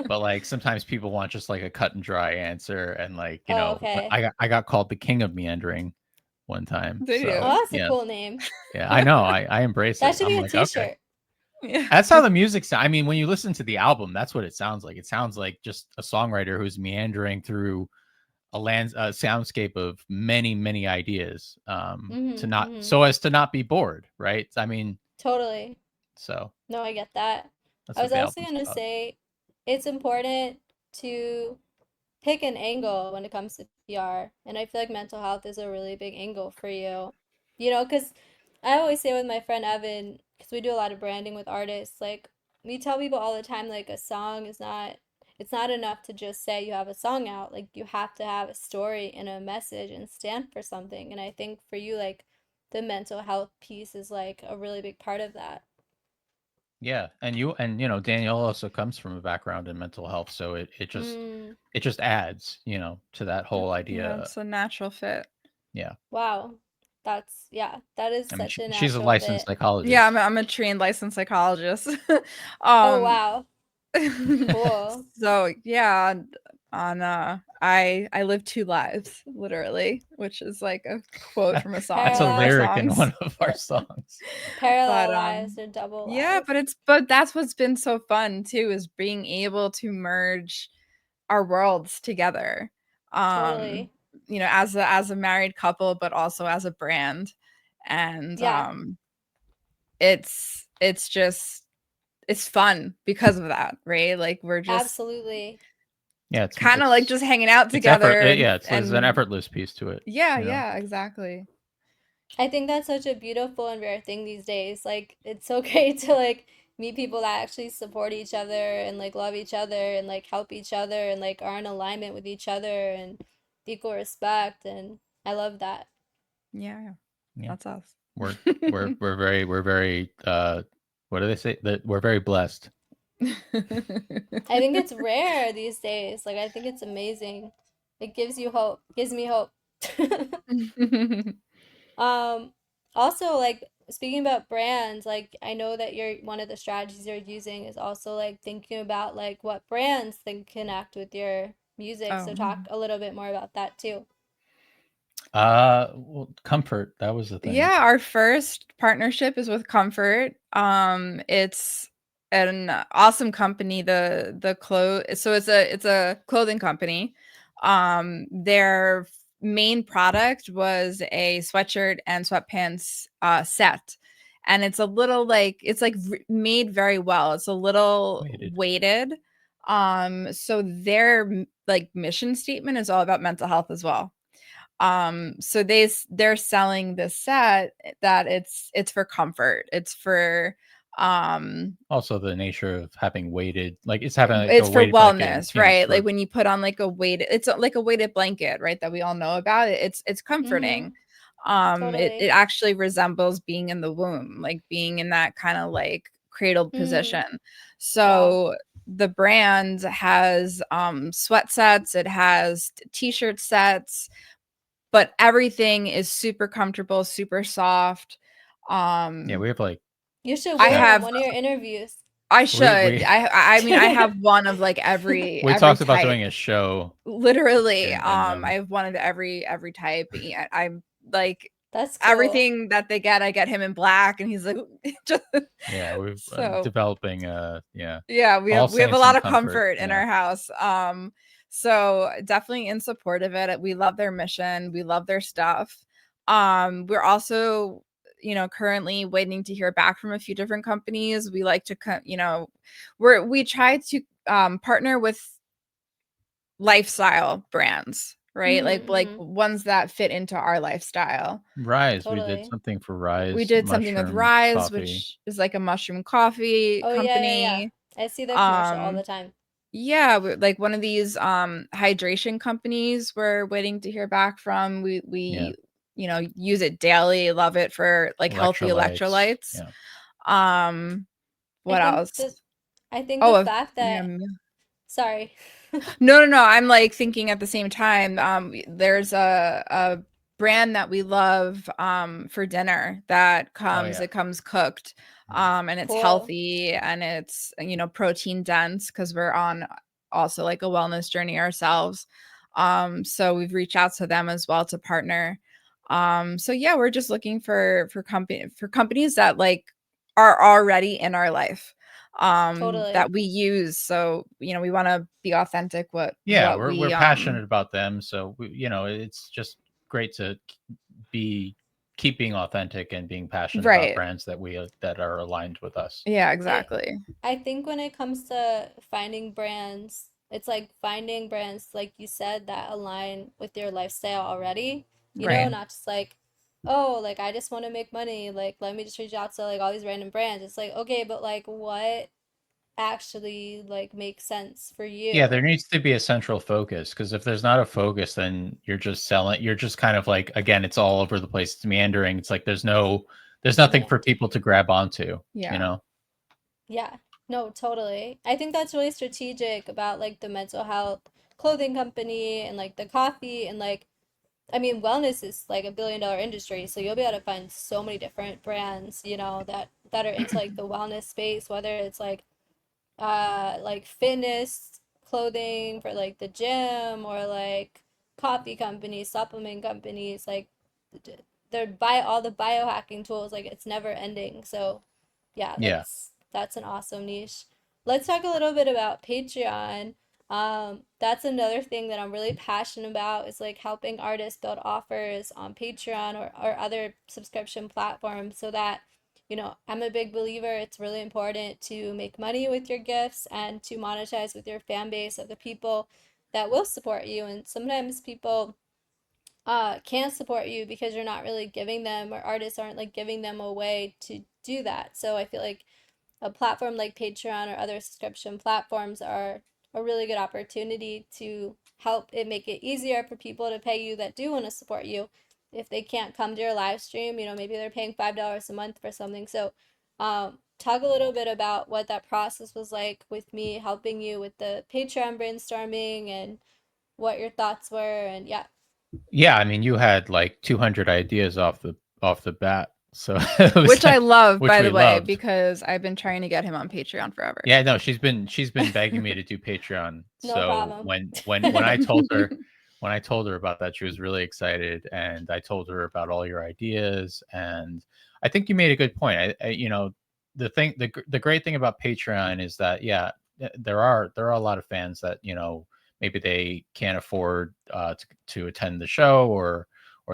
S2: But like sometimes people want just like a cut and dry answer, and like,
S1: Oh,
S2: but
S1: okay.
S2: I got called the king of meandering one time.
S3: They
S2: So
S1: Oh,
S3: do.
S1: that's a
S2: yeah.
S1: cool name.
S2: Yeah, I know. I embrace
S1: That
S2: it.
S1: should
S2: I'm
S1: be a
S2: like, okay.
S1: t-shirt.
S3: Yeah.
S2: That's how the music sounds. I mean, when you listen to the album, that's what it sounds like. It sounds like just a songwriter who's meandering through a soundscape of many, many ideas, to
S1: Mm-hmm.
S2: not
S1: Mm-hmm.
S2: so as to not be bored, right? I mean,
S1: Totally.
S2: so
S1: No, I get that.
S2: that's
S1: I
S2: what
S1: was
S2: the
S1: also
S2: album's
S1: gonna
S2: about.
S1: say it's important to pick an angle when it comes to PR. And I feel like mental health is a really big angle for you. You know, because I always say with my friend Evan, because we do a lot of branding with artists, like we tell people all the time, like a song is not, it's not enough to just say you have a song out. Like you have to have a story and a message and stand for something. And I think for you, like the mental health piece is like a really big part of that.
S2: Yeah, and Danielle also comes from a background in mental health, so
S1: Mm,
S2: it just adds, to that whole
S3: Yeah,
S2: idea.
S3: it's a natural fit.
S2: Yeah.
S1: wow. that is
S2: I mean,
S1: such a
S2: she's a
S1: natural
S2: licensed
S1: fit.
S2: psychologist.
S3: Yeah, I'm a trained licensed psychologist.
S1: Oh
S3: um
S1: wow, cool.
S3: so yeah, on I live two lives, literally, which is like a quote from a song,
S2: That's a
S3: one of our
S1: Parallel
S2: lyric in
S3: songs.
S2: one of our songs.
S3: But
S1: parallel lives or double
S3: yeah,
S1: lives.
S3: but that's what's been so fun too, is being able to merge our worlds together. Um,
S1: Totally.
S3: as a married couple, but also as a brand. And
S1: Yeah,
S3: it's just it's fun because of that, right? Like we're just
S1: absolutely.
S2: Yeah,
S3: kind of like just hanging out
S2: it's effort.
S3: together and
S2: Yeah, there's an
S3: and
S2: effortless piece to it.
S3: yeah,
S2: You know.
S3: yeah, exactly.
S1: I think that's such a beautiful and rare thing these days. Like it's so great to like meet people that actually support each other and like love each other and like help each other and like are in alignment with each other and equal respect, and I love that.
S3: Yeah, yeah.
S2: Yeah,
S3: That's us.
S2: we're we're very what do they say? That we're very blessed.
S1: I think it's rare these days. Like I think it's amazing. It gives you hope. Gives me hope. Um, Also like speaking about brands, like I know that you're one of the strategies you're using is also like thinking about like what brands can connect with your music. So
S3: Oh.
S1: talk a little bit more about that too.
S2: Well, comfort, that was the thing.
S3: Yeah, our first partnership is with Comfort. It's an awesome company. The clothes, so it's a clothing company. Their main product was a sweatshirt and sweatpants set, and it's a little like it's like made very well. It's a little
S2: Weighted.
S3: weighted. So their like mission statement is all about mental health as well. So they're selling this set that it's for comfort, it's for
S2: Also, the nature of having weighted, like it's having like a
S3: it's for
S2: weighted blanket.
S3: wellness,
S2: You know,
S3: right?
S2: for
S3: Like when you put on like a weighted, it's like a weighted blanket, right, that we all know about. It's
S1: Mm-hmm.
S3: comforting. It
S1: Totally.
S3: actually resembles being in the womb, like being in that kind of like cradled
S1: Mm.
S3: position.
S1: Wow.
S3: So the brand has sweat sets, it has t-shirt sets, but everything is super comfortable, super soft.
S2: yeah,
S3: Um,
S2: we have like
S1: You should
S3: I
S1: wear
S2: uh,
S1: them
S3: have
S1: one of your interviews.
S3: I
S2: we
S3: should. I mean I have one of like every
S2: we
S3: every
S2: talked about
S3: type.
S2: doing a show
S3: Literally,
S2: and
S3: I have one of every type. I'm like
S1: That's cool.
S3: everything that they get, I get him in black, and he's like, just
S2: yeah, we're
S3: so
S2: developing yeah,
S3: yeah,
S2: all
S3: we have a
S2: saints
S3: lot
S2: and
S3: of
S2: comfort.
S3: comfort in
S2: Yeah,
S3: our house. So definitely in support of it. We love their mission. We love their stuff. We're also, currently waiting to hear back from a few different companies. We like to, we try to partner with lifestyle brands, right?
S1: Mm-hmm.
S3: Like
S1: Mm-hmm.
S3: ones that fit into our lifestyle.
S2: Rise. We did
S1: Totally.
S2: something for
S3: We
S2: Rise
S3: did something with
S2: mushroom
S3: Rise,
S2: coffee.
S3: which is like a mushroom coffee
S1: Oh yeah, yeah, yeah.
S3: company.
S1: I see their commercial all
S3: Um,
S1: the time.
S3: Yeah, like one of these hydration companies we're waiting to hear back from.
S2: Yeah,
S3: We use it daily, love it for like healthy
S2: electrolytes.
S3: electrolytes.
S2: Yeah.
S3: Um
S1: I
S3: what
S1: think
S3: else?
S1: the I think the
S3: Oh,
S1: fact
S3: yeah.
S1: that sorry.
S3: No. I'm like thinking at the same time. There's a brand that we love for dinner that
S2: Oh
S3: comes
S2: yeah.
S3: it comes cooked,
S2: Mhm.
S3: and it's
S1: Cool.
S3: healthy and it's protein dense because we're on also like a wellness journey ourselves. So we've reached out to them as well to partner. So yeah, we're just looking for companies that like are already in our life,
S1: Totally.
S3: that we use. So we want to be authentic
S2: Yeah,
S3: what
S2: we're
S3: we
S2: passionate about them, so it's just great to be keeping authentic and being passionate about
S3: right.
S2: brands that we that are aligned with us.
S3: Yeah,
S1: It
S3: exactly.
S1: I think when it comes to finding brands, it's like finding brands like you said that align with your lifestyle already. You know,
S3: Right.
S2: Mhm.
S1: not just like, oh, like I just want to make money, like let me just reach out to like all these random brands. It's like, okay, but like what actually like makes sense for
S2: Yeah, there
S1: you?
S2: needs to be a central focus because if there's not a focus, then you're just selling. You're just kind of like again, it's all over the place. It's meandering. It's like there's nothing
S1: Yeah.
S2: for people to grab onto. You
S3: Yeah.
S2: know.
S1: Yeah. No, totally. I think that's really strategic about like the mental health clothing company and like the coffee and like I mean, wellness is like $1 billion industry, so you'll be able to find so many different brands, you know, that are into like the wellness space, whether it's like fitness clothing for like the gym, or like coffee companies, supplement companies, like they're buy all the biohacking tools, like it's never ending. So yeah,
S2: Yeah.
S1: that's an awesome niche. Let's talk a little bit about Patreon. That's another thing that I'm really passionate about, is like helping artists build offers on Patreon or other subscription platforms, so that, you know, I'm a big believer it's really important to make money with your gifts and to monetize with your fan base of the people that will support you. And sometimes people can't support you because you're not really giving them, or artists aren't like giving them a way to do that. So I feel like a platform like Patreon or other subscription platforms are a really good opportunity to help it make it easier for people to pay you that do want to support you. If they can't come to your live stream, you know, maybe they're paying $5 a month for something. So, talk a little bit about what that process was like with me helping you with the Patreon brainstorming, and what your thoughts were, and yeah.
S2: Yeah, I mean, you had like 200 ideas off the bat, so it was
S3: Which I
S2: like,
S3: love,
S2: which
S3: by
S2: we
S3: the way,
S2: loved.
S3: because I've been trying to get him on Patreon forever.
S2: Yeah, no, she's been begging me to do Patreon.
S1: No
S2: So
S1: problem.
S2: when I told her about that, she was really excited, and I told her about all your ideas, and I think you made a good point. You know, the great thing about Patreon is that, yeah, there are a lot of fans that, you know, maybe they can't afford to attend the show, or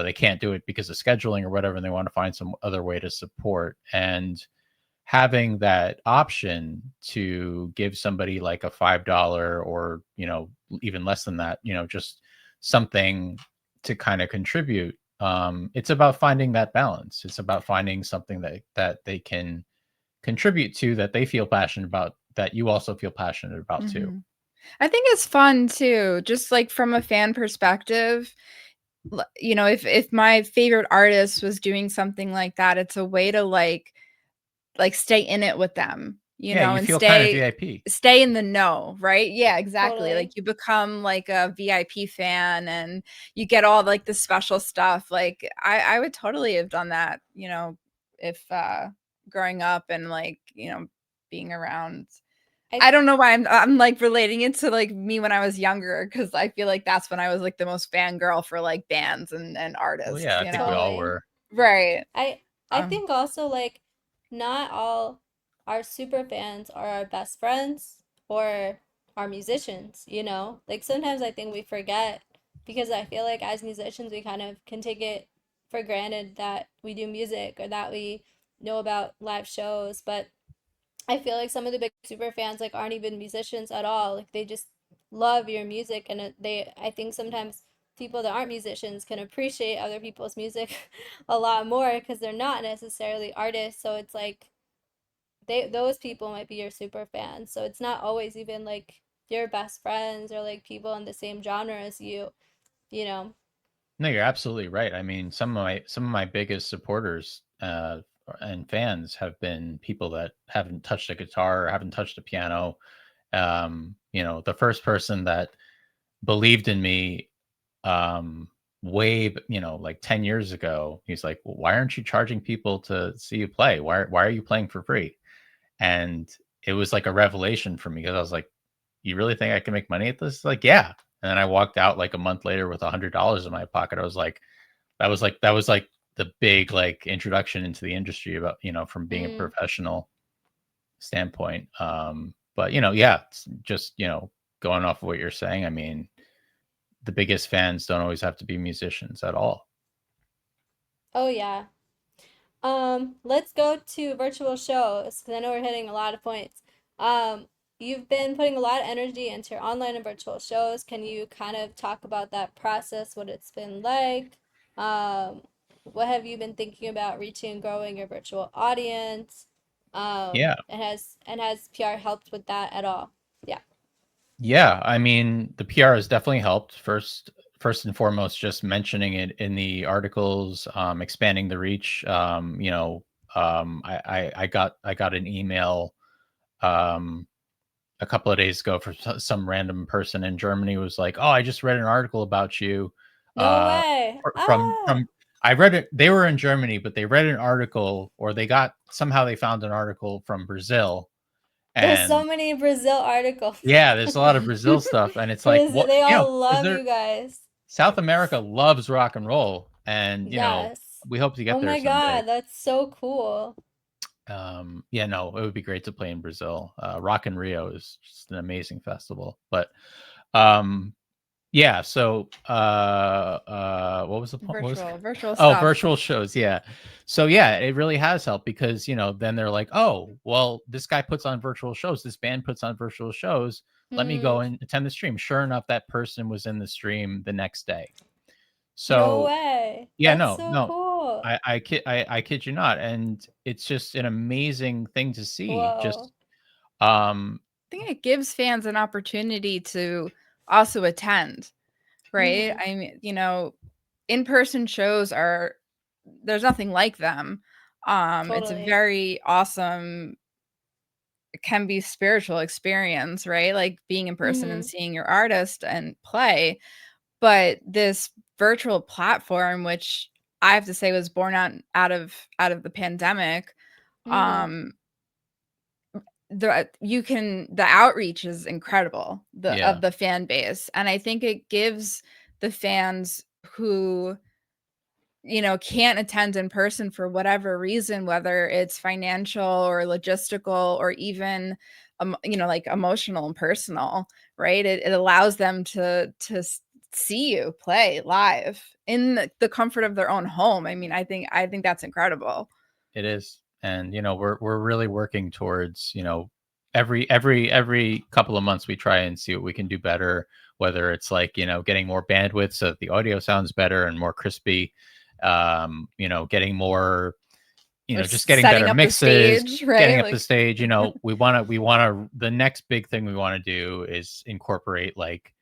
S2: they can't do it because of scheduling or whatever, and they want to find some other way to support. And having that option to give somebody like a $5, or, you know, even less than that, you know, just something to kind of contribute. It's about finding that balance. It's about finding something that they can contribute to, that they feel passionate about, that you also feel passionate about too.
S3: Mhm. I think it's fun too, just like from a fan perspective. You know, if my favorite artist was doing something like that, it's a way to like stay in it with them, you
S2: Yeah,
S3: know,
S2: you
S3: and
S2: feel kind of VIP.
S3: stay in the know, right? Yeah, exactly. Like
S1: Totally.
S3: you become like a VIP fan, and you get all like the special stuff. Like I would totally have done that, you know, if growing up and like, you know, being around.
S1: I
S3: I don't know why I'm like relating it to like me when I was younger, because I feel like that's when I was like the most fangirl for like bands and
S2: Well,
S3: artists,
S2: yeah, I
S3: you
S2: think we
S3: know?
S2: all
S1: totally.
S2: were.
S3: Right.
S1: I
S3: Um,
S1: think also like not all our super fans are our best friends or our musicians, you know? Like sometimes I think we forget, because I feel like as musicians we kind of can take it for granted that we do music or that we know about live shows, but I feel like some of the big super fans like aren't even musicians at all. Like they just love your music, and I think sometimes people that aren't musicians can appreciate other people's music a lot more because they're not necessarily artists. So it's like those people might be your super fans. So it's not always even like your best friends or like people in the same genre as you know.
S2: No, you're absolutely right. I mean, some of my biggest supporters and fans have been people that haven't touched a guitar or haven't touched a piano. You know, the first person that believed in me, um, you know, like 10 years ago, he's like, well, why aren't you charging people to see you play? Why are you playing for free? And it was like a revelation for me, because I was like, you really think I can make money at this? Like, yeah. And then I walked out like a month later with $100 in my pocket. I was like, that was like the big like introduction into the industry, about, you know, from being a
S1: Mm.
S2: professional standpoint. But you know, yeah, just, you know, going off of what you're saying, I mean, the biggest fans don't always have to be musicians at all.
S1: Oh yeah. Let's go to virtual shows because I know we're hitting a lot of points. You've been putting a lot of energy into your online and virtual shows. Can you kind of talk about that process, what it's been like? Um, what have you been thinking about reaching and growing your virtual audience?
S2: Yeah.
S1: And has PR helped with that at all? Yeah.
S2: Yeah, I mean, the PR has definitely helped. First and foremost, just mentioning it in the articles, expanding the reach. You know, I got an email um, a couple of days ago from some random person in Germany, who was like, "Oh, I just read an article about you.
S1: No way.
S2: From I read it. They were in Germany, but they read an article, or somehow they found an article from Brazil,
S1: There's so
S2: and
S1: many Brazil articles.
S2: yeah, there's a lot of Brazil stuff, and it's like,
S1: Brazil,
S2: what,
S1: they
S2: you know,
S1: all
S2: because
S1: love you guys.
S2: South America loves rock and roll, and
S1: Yes.
S2: we hope to get
S1: Oh
S2: there
S1: my
S2: someday.
S1: God, that's so cool.
S2: Yeah, no, it would be great to play in Brazil. Rock in Rio is just an amazing festival, but yeah. So what was the point?
S3: Virtual
S2: Oh,
S3: stuff.
S2: virtual shows. Yeah. So yeah, it really has helped because then they're like, oh, well, this guy puts on virtual shows. This band puts on virtual shows. Let me go
S1: Hmm.
S2: and attend the stream. Sure enough, that person was in the stream the next day.
S1: No
S2: So
S1: way.
S2: yeah,
S1: That's
S2: no,
S1: so
S2: no,
S1: cool.
S2: I kid you not, and it's just an amazing thing to see.
S1: Whoa.
S2: Just um,
S3: I think it gives fans an opportunity to also attend, right?
S1: Hmm.
S3: I mean, in-person shows there's nothing like them. It's a
S1: Totally.
S3: very awesome, it can be spiritual experience, right? Like being in person and
S1: Hmm.
S3: seeing your artist and play. But this virtual platform, which I have to say was born out of the pandemic,
S1: Hmm.
S3: um, the outreach is incredible,
S2: yeah,
S3: of the fan base, and I think it gives the fans who can't attend in person for whatever reason, whether it's financial or logistical or even like emotional and personal, right? It allows them to see you play live in the comfort of their own home. I mean, I think that's incredible.
S2: it is, and we're really working towards every couple of months we try and see what we can do better. Whether it's like getting more bandwidth so that the audio sounds better and more crispy, getting more
S3: Or
S2: just getting better
S3: setting up the
S2: mixes,
S3: stage,
S2: getting
S3: right?
S2: up the
S3: Like
S2: stage. The next big thing we want to do is incorporate like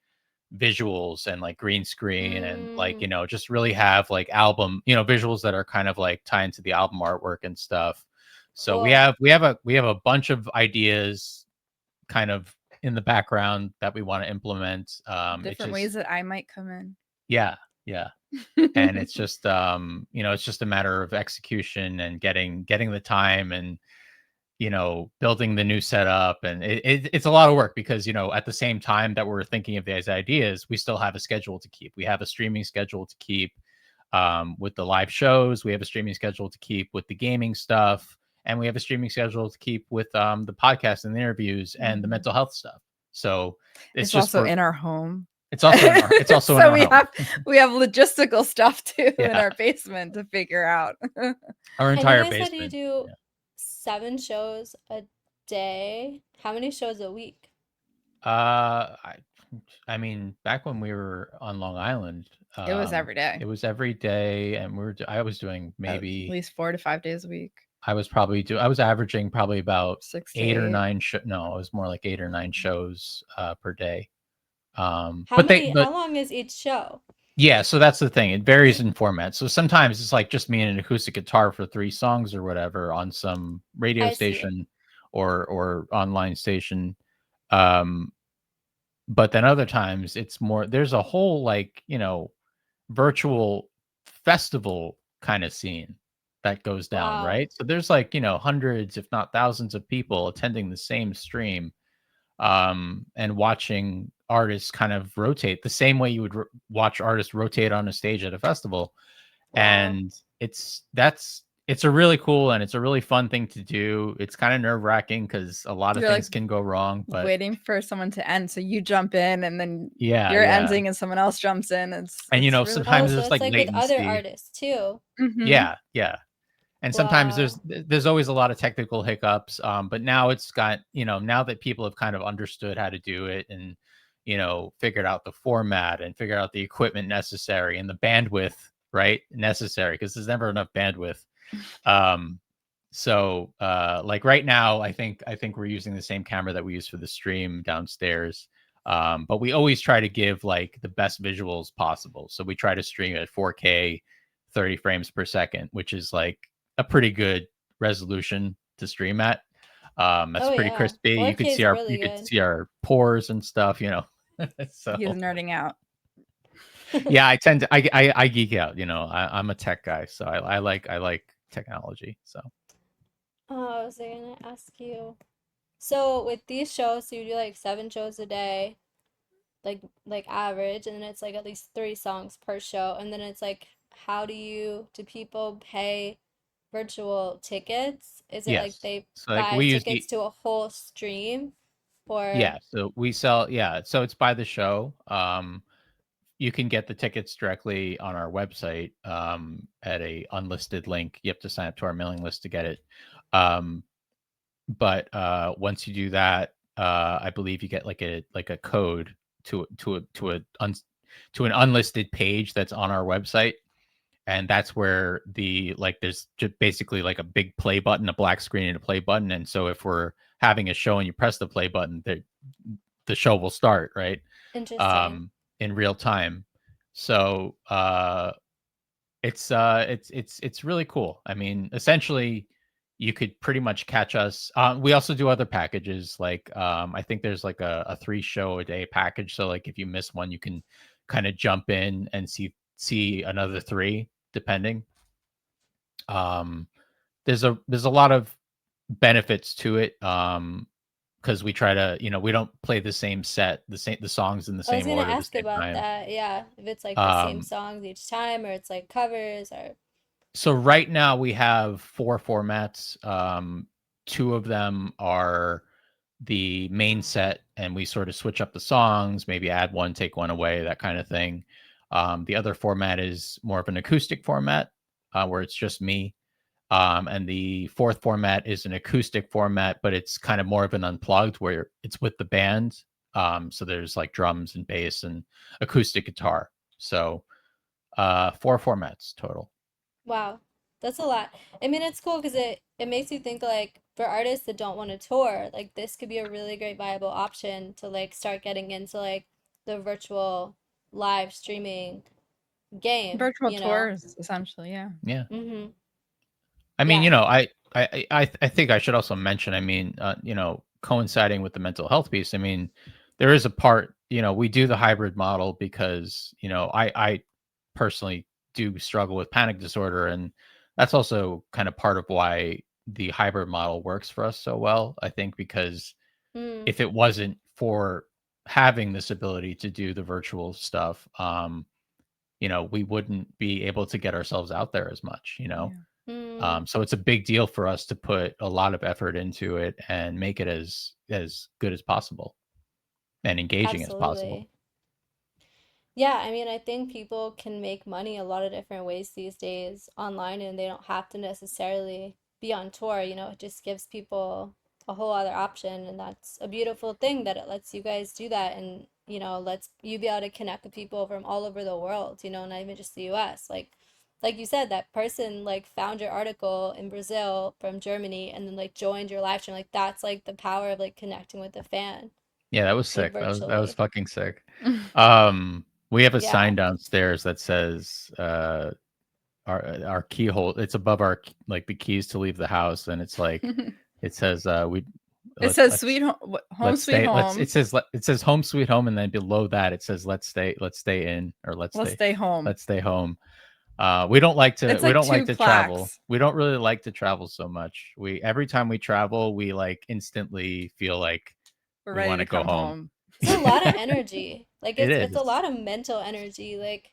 S2: visuals and like green screen and like,
S1: Mm.
S2: just really have like album, visuals that are kind of like tie into the album artwork and stuff. So we
S1: Cool.
S2: have a bunch of ideas kind of in the background that we want to implement. It's
S3: different
S2: just,
S3: ways that I might come in.
S2: yeah, yeah. And it's just it's just a matter of execution and getting the time and building the new setup. And it's a lot of work because at the same time that we're thinking of these ideas, we still have a schedule to keep. We have a streaming schedule to keep with the live shows. We have a streaming schedule to keep with the gaming stuff, and we have a streaming schedule to keep with the podcast and the interviews and the
S3: Mhm.
S2: mental health stuff. So it's
S3: It's
S2: just
S3: also
S2: for
S3: in our home.
S2: it's also in our it's also in
S3: So
S2: our
S3: we
S2: home.
S3: have logistical stuff too in
S2: Yeah,
S3: our basement to figure out.
S2: our
S1: And you
S2: entire
S1: guys said you
S2: basement.
S1: do
S2: Yeah.
S1: 7 shows a day. How many shows a week?
S2: I I mean, back when we were on Long Island,
S3: It was every day,
S2: it was every day, and I was doing
S3: at
S2: maybe
S3: least 4 to 5 days a week,
S2: I was averaging probably about
S3: 6 to
S2: 8 or
S3: 8.
S2: 9 no, it was more like 8 or 9 shows per day.
S1: How long is each show?
S2: Yeah, so that's the thing. It varies in format. So sometimes it's like just me and an acoustic guitar for 3 songs or whatever on some radio
S1: I see.
S2: station or online station. Um, but then other times it's more, there's a whole like, virtual festival kind of scene that goes down,
S1: Wow.
S2: right? So there's like, hundreds, if not thousands of people attending the same stream, and watching artists kind of rotate the same way you would watch artists rotate on a stage at a festival.
S1: Wow.
S2: And it's a really cool and it's a really fun thing to do. It's kind of nerve wracking because a lot of
S3: You're, like,
S2: things can go wrong, but
S3: waiting for someone to end, so you jump in, and then
S2: yeah,
S3: you're
S2: yeah.
S3: ending and someone else jumps in.
S2: And
S3: It's really
S1: Oh,
S2: sometimes
S3: cool.
S1: so
S2: there's
S1: it's
S2: like
S1: like with other
S2: latency.
S1: artists too.
S3: Mhm.
S2: Yeah, yeah. And sometimes
S1: Wow.
S2: there's always a lot of technical hiccups. But now it's got, now that people have kind of understood how to do it and, figured out the format and figured out the equipment necessary and the bandwidth, right? Necessary, because there's never enough bandwidth. Um, so like right now, I think we're using the same camera that we use for the stream downstairs. But we always try to give like the best visuals possible. So we try to stream at 4K, 30 frames per second, which is like a pretty good resolution to stream at. That's
S1: Oh
S2: pretty
S1: yeah.
S2: crispy.
S1: 4K is really
S2: You could
S1: good.
S2: see our pores and stuff. So
S3: He's nerding out.
S2: Yeah, I tend to I geek out, you know. I'm a tech guy, so I like technology. So
S1: Oh, I was gonna ask you. So with these shows, so you do like 7 shows a day, like average, and then it's like at least 3 songs per show, and then it's like, how do people pay virtual tickets? Is it like
S2: yes.
S1: they
S2: So like
S1: buy
S2: we use
S1: tickets to a whole stream, or
S2: yeah, so we sell yeah, so it's by the show. You can get the tickets directly on our website at a unlisted link. You have to sign up to our mailing list to get it. Um, but once you do that, I believe you get like a code to an unlisted page that's on our website, and that's where there's just basically like a big play button, a black screen, and a play button. And so if we're having a show and you press the play button, the show will start, right?
S1: interesting?
S2: um, in real time. So it's really cool. I mean, essentially, you could pretty much catch us. We also do other packages, like I think there's like a 3 show a day package. So like if you miss one, you can kind of jump in and see another 3, depending. Um, there's a lot of benefits to it. Because we try to, we don't play the same set, the songs in the
S1: I was
S2: same
S1: gonna
S2: order, the
S1: ask
S2: same
S1: about
S2: time.
S1: that. Yeah, if it's like the same
S2: Um,
S1: songs each time, or it's like covers, or
S2: so right now we have 4 formats. 2 of them are the main set, and we sort of switch up the songs, maybe add one, take one away, that kind of thing. The other format is more of an acoustic format, where it's just me. And the fourth format is an acoustic format, but it's kind of more of an unplugged where it's with the band. So there's like drums and bass and acoustic guitar. So 4 formats total.
S1: wow, that's a lot. I mean, it's cool because it makes you think like for artists that don't want to tour, like this could be a really great viable option to like start getting into like the virtual live streaming game,
S3: Virtual
S1: you know?
S3: tours, essentially, yeah.
S2: Yeah.
S1: Mm-hmm.
S2: I mean,
S1: Yeah.
S2: I think I should also mention, I mean, coinciding with the mental health piece, I mean, there is a part, we do the hybrid model because, I personally do struggle with panic disorder. And that's also kind of part of why the hybrid model works for us so well, I think, because
S1: Mm,
S2: if it wasn't for having this ability to do the virtual stuff, we wouldn't be able to get ourselves out there as much,
S3: Yeah.
S1: mm,
S2: so it's a big deal for us to put a lot of effort into it and make it as good as possible and engaging as possible.
S1: absolutely. Yeah, I mean, I think people can make money a lot of different ways these days online, and they don't have to necessarily be on tour, you know, it just gives people a whole other option, and that's a beautiful thing that it lets you guys do that, and, you know, lets you be able to connect with people from all over the world, you know, not even just the US. Like you said, that person like found your article in Brazil from Germany and then like joined your live stream. Like that's like the power of like connecting with a fan,
S2: Yeah, that was
S1: like
S2: sick. That was
S1: virtually.
S2: fucking sick. We have a sign
S1: Yeah.
S2: downstairs that says our keyhole. It's above like the keys to leave the house, and it's like it says we
S3: It
S2: let
S3: says
S2: let's
S3: home
S2: let's
S3: sweet
S2: stay let's
S3: home.
S2: it says home sweet home, and then below that it says let's stay in, or
S3: Let's stay home.
S2: let's stay home. We don't like to
S3: It's like two
S2: travel.
S3: plaques.
S2: We don't really like to travel so much. We Every time we travel, we like instantly feel like
S3: We're
S2: we
S3: ready
S2: want
S3: to
S2: to go
S3: come
S2: home.
S3: home.
S1: It's a lot of energy. Like
S2: It
S1: it's a
S2: is.
S1: lot of mental energy. Like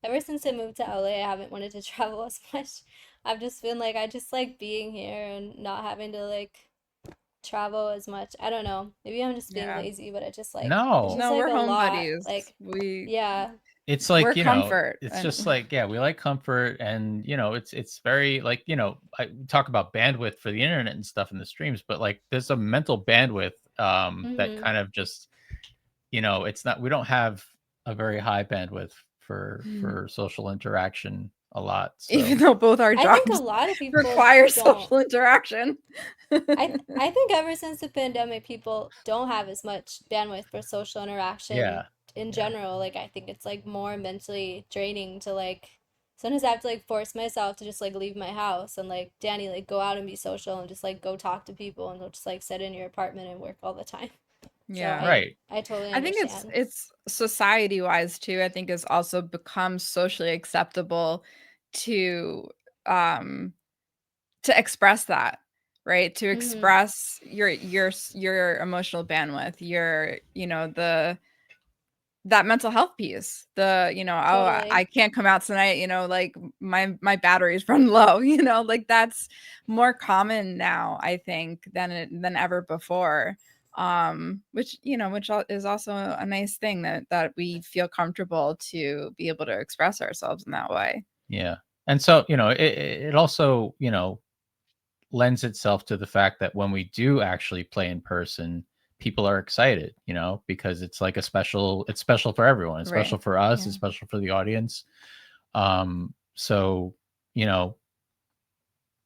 S1: ever since I moved to LA, I haven't wanted to travel as much. I've just been like I just like being here and not having to like travel as much. I don't know. Maybe I'm just being
S3: Yeah.
S1: lazy, but it's
S2: No,
S1: just
S3: No,
S1: like
S3: we're
S1: a
S3: home
S1: lot.
S3: buddies.
S1: Like
S3: We
S1: yeah.
S2: it's
S3: we're
S2: like,
S3: comfort
S2: it's just
S3: and
S2: like, yeah, we like comfort. And it's very like, I talk about bandwidth for the internet and stuff in the streams, but like there's a mental bandwidth that
S1: Mm-hmm.
S2: kind of just, it's not, we don't have a very high bandwidth for social interaction a lot.
S3: even
S2: So
S3: though both our
S1: I think a
S3: jobs
S1: lot of people
S3: require
S1: don't.
S3: social interaction.
S1: I think ever since the pandemic, people don't have as much bandwidth for social interaction
S2: yeah,
S1: in
S2: yeah.
S1: general. Like I think it's like more mentally draining to like sometimes I have to like force myself to just like leave my house and like Danny like go out and be social and just like go talk to people and don't just like sit in your apartment and work all the time.
S3: Yeah.
S2: Right.
S1: I totally
S3: I think
S1: understand.
S3: it's society wise too. I think it's also become socially acceptable to um to express that, right? To
S1: Mm-hmm.
S3: express your emotional bandwidth, your, the that mental health piece. The, oh, I
S1: Totally.
S3: can't come out tonight, like my batteries run low, like that's more common now, I think, than ever before. Which is also a nice thing that we feel comfortable to be able to express ourselves in that way.
S2: Yeah. And so, it also, lends itself to the fact that when we do actually play in person, people are excited, because it's like it's special for everyone. It's
S3: Right.
S2: special for us,
S3: Yeah.
S2: it's special for the audience. So, you know,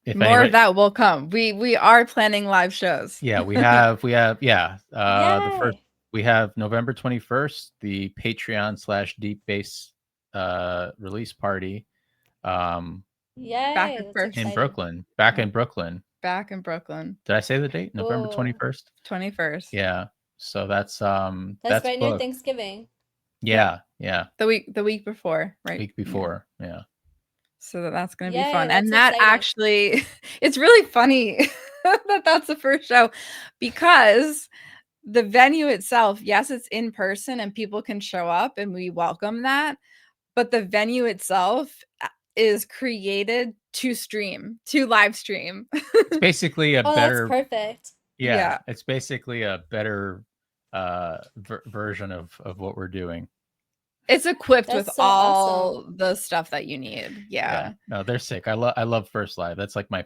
S2: if
S3: More of
S2: anybody,
S3: that will come. We are planning live shows.
S2: yeah, yeah,
S1: Yay!
S2: we have November 21st, the Patreon / Deep Bass release party. Um,
S3: Back
S1: Yay!
S3: in
S1: That's
S2: in
S3: person.
S1: exciting.
S2: Brooklyn, back
S3: Yeah.
S2: in Brooklyn.
S3: Back in Brooklyn.
S2: Did I say the date? November
S1: Cool.
S2: 21st?
S3: 21st.
S2: Yeah. So
S1: That's
S2: that's
S1: right near
S2: booked.
S1: Thanksgiving.
S3: Yep.
S2: Yeah.
S3: The week before, right?
S2: Week
S3: Yeah.
S2: before. Yeah.
S3: So that's going to be
S1: Yay!
S3: fun.
S1: That's
S3: And that
S1: exciting.
S3: actually it's really funny that that's the first show, because the venue itself, yes, it's in person and people can show up and we welcome that, but the venue itself is created to live stream.
S2: It's basically a
S1: Oh, that's
S2: better
S1: perfect.
S2: yeah,
S3: Yeah.
S2: it's basically a better version of what we're doing.
S3: It's equipped with
S1: That's so awesome.
S3: all the stuff that you need.
S2: Yeah.
S3: Yeah.
S2: No, they're sick. I love First Live. That's like my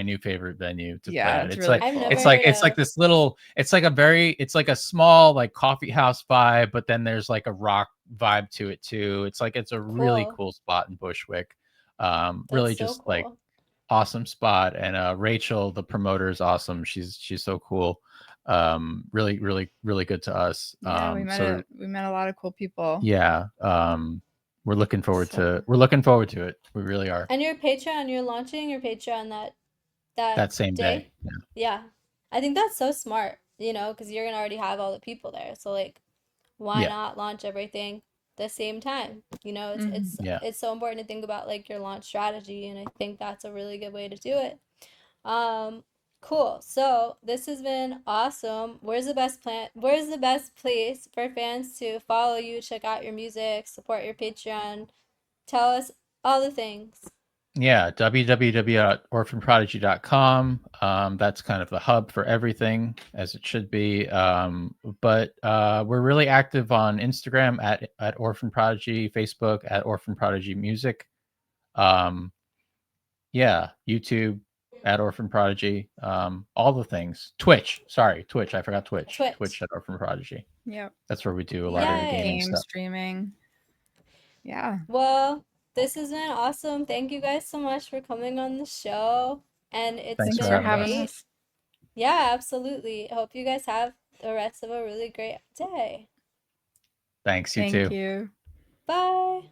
S2: new favorite venue to play
S3: Yeah,
S2: at.
S3: it's
S2: It's
S3: really
S2: like
S1: I've never
S3: cool.
S1: heard
S2: it's like
S1: of.
S2: this little it's like a small like coffee house vibe, but then there's like a rock vibe to it too. It's a really
S1: Cool.
S2: cool spot in Bushwick.
S1: That's
S2: Really
S1: so
S2: just like
S1: cool.
S2: awesome spot. And Rachel, the promoter, is awesome. She's so cool. Really, really, really good to us.
S3: Yeah,
S2: So
S3: we met a lot of cool people.
S2: yeah, we're looking forward
S3: So
S2: to it. We really are.
S1: And your Patreon, you're launching your Patreon that
S2: That same day.
S1: day? Yeah. I think that's so smart, because you're gonna already have all the people there. So like, why
S2: Yeah.
S1: not launch everything the same time? It's
S3: mhm.
S1: it's
S2: Yeah.
S1: it's so important to think about like your launch strategy, and I think that's a really good way to do it. Um, cool. So this has been awesome. Where's the best place for fans to follow you, check out your music, support your Patreon? Tell us all the things.
S2: Yeah, www.orphanprodigy.com. That's kind of the hub for everything, as it should be. But we're really active on Instagram at Orphan Prodigy, Facebook at Orphan Prodigy Music. Yeah, YouTube at Orphan Prodigy. All the things. Twitch. Sorry, Twitch. I forgot Twitch.
S1: Twitch.
S2: Twitch at Orphan Prodigy.
S3: Yep.
S2: That's where we do a lot of the gaming
S1: Yay.
S3: Game
S2: stuff.
S3: streaming. Yeah.
S1: Well, this has been awesome. Thank you guys so much for coming on the show. And it's
S2: Thanks
S3: Thanks
S2: for
S3: for
S1: been
S2: having
S3: having
S2: us.
S1: great.
S3: us.
S1: Yeah, absolutely. I hope you guys have the rest of a really great day.
S2: Thanks, you
S3: Thank
S2: too.
S3: you.
S1: Bye.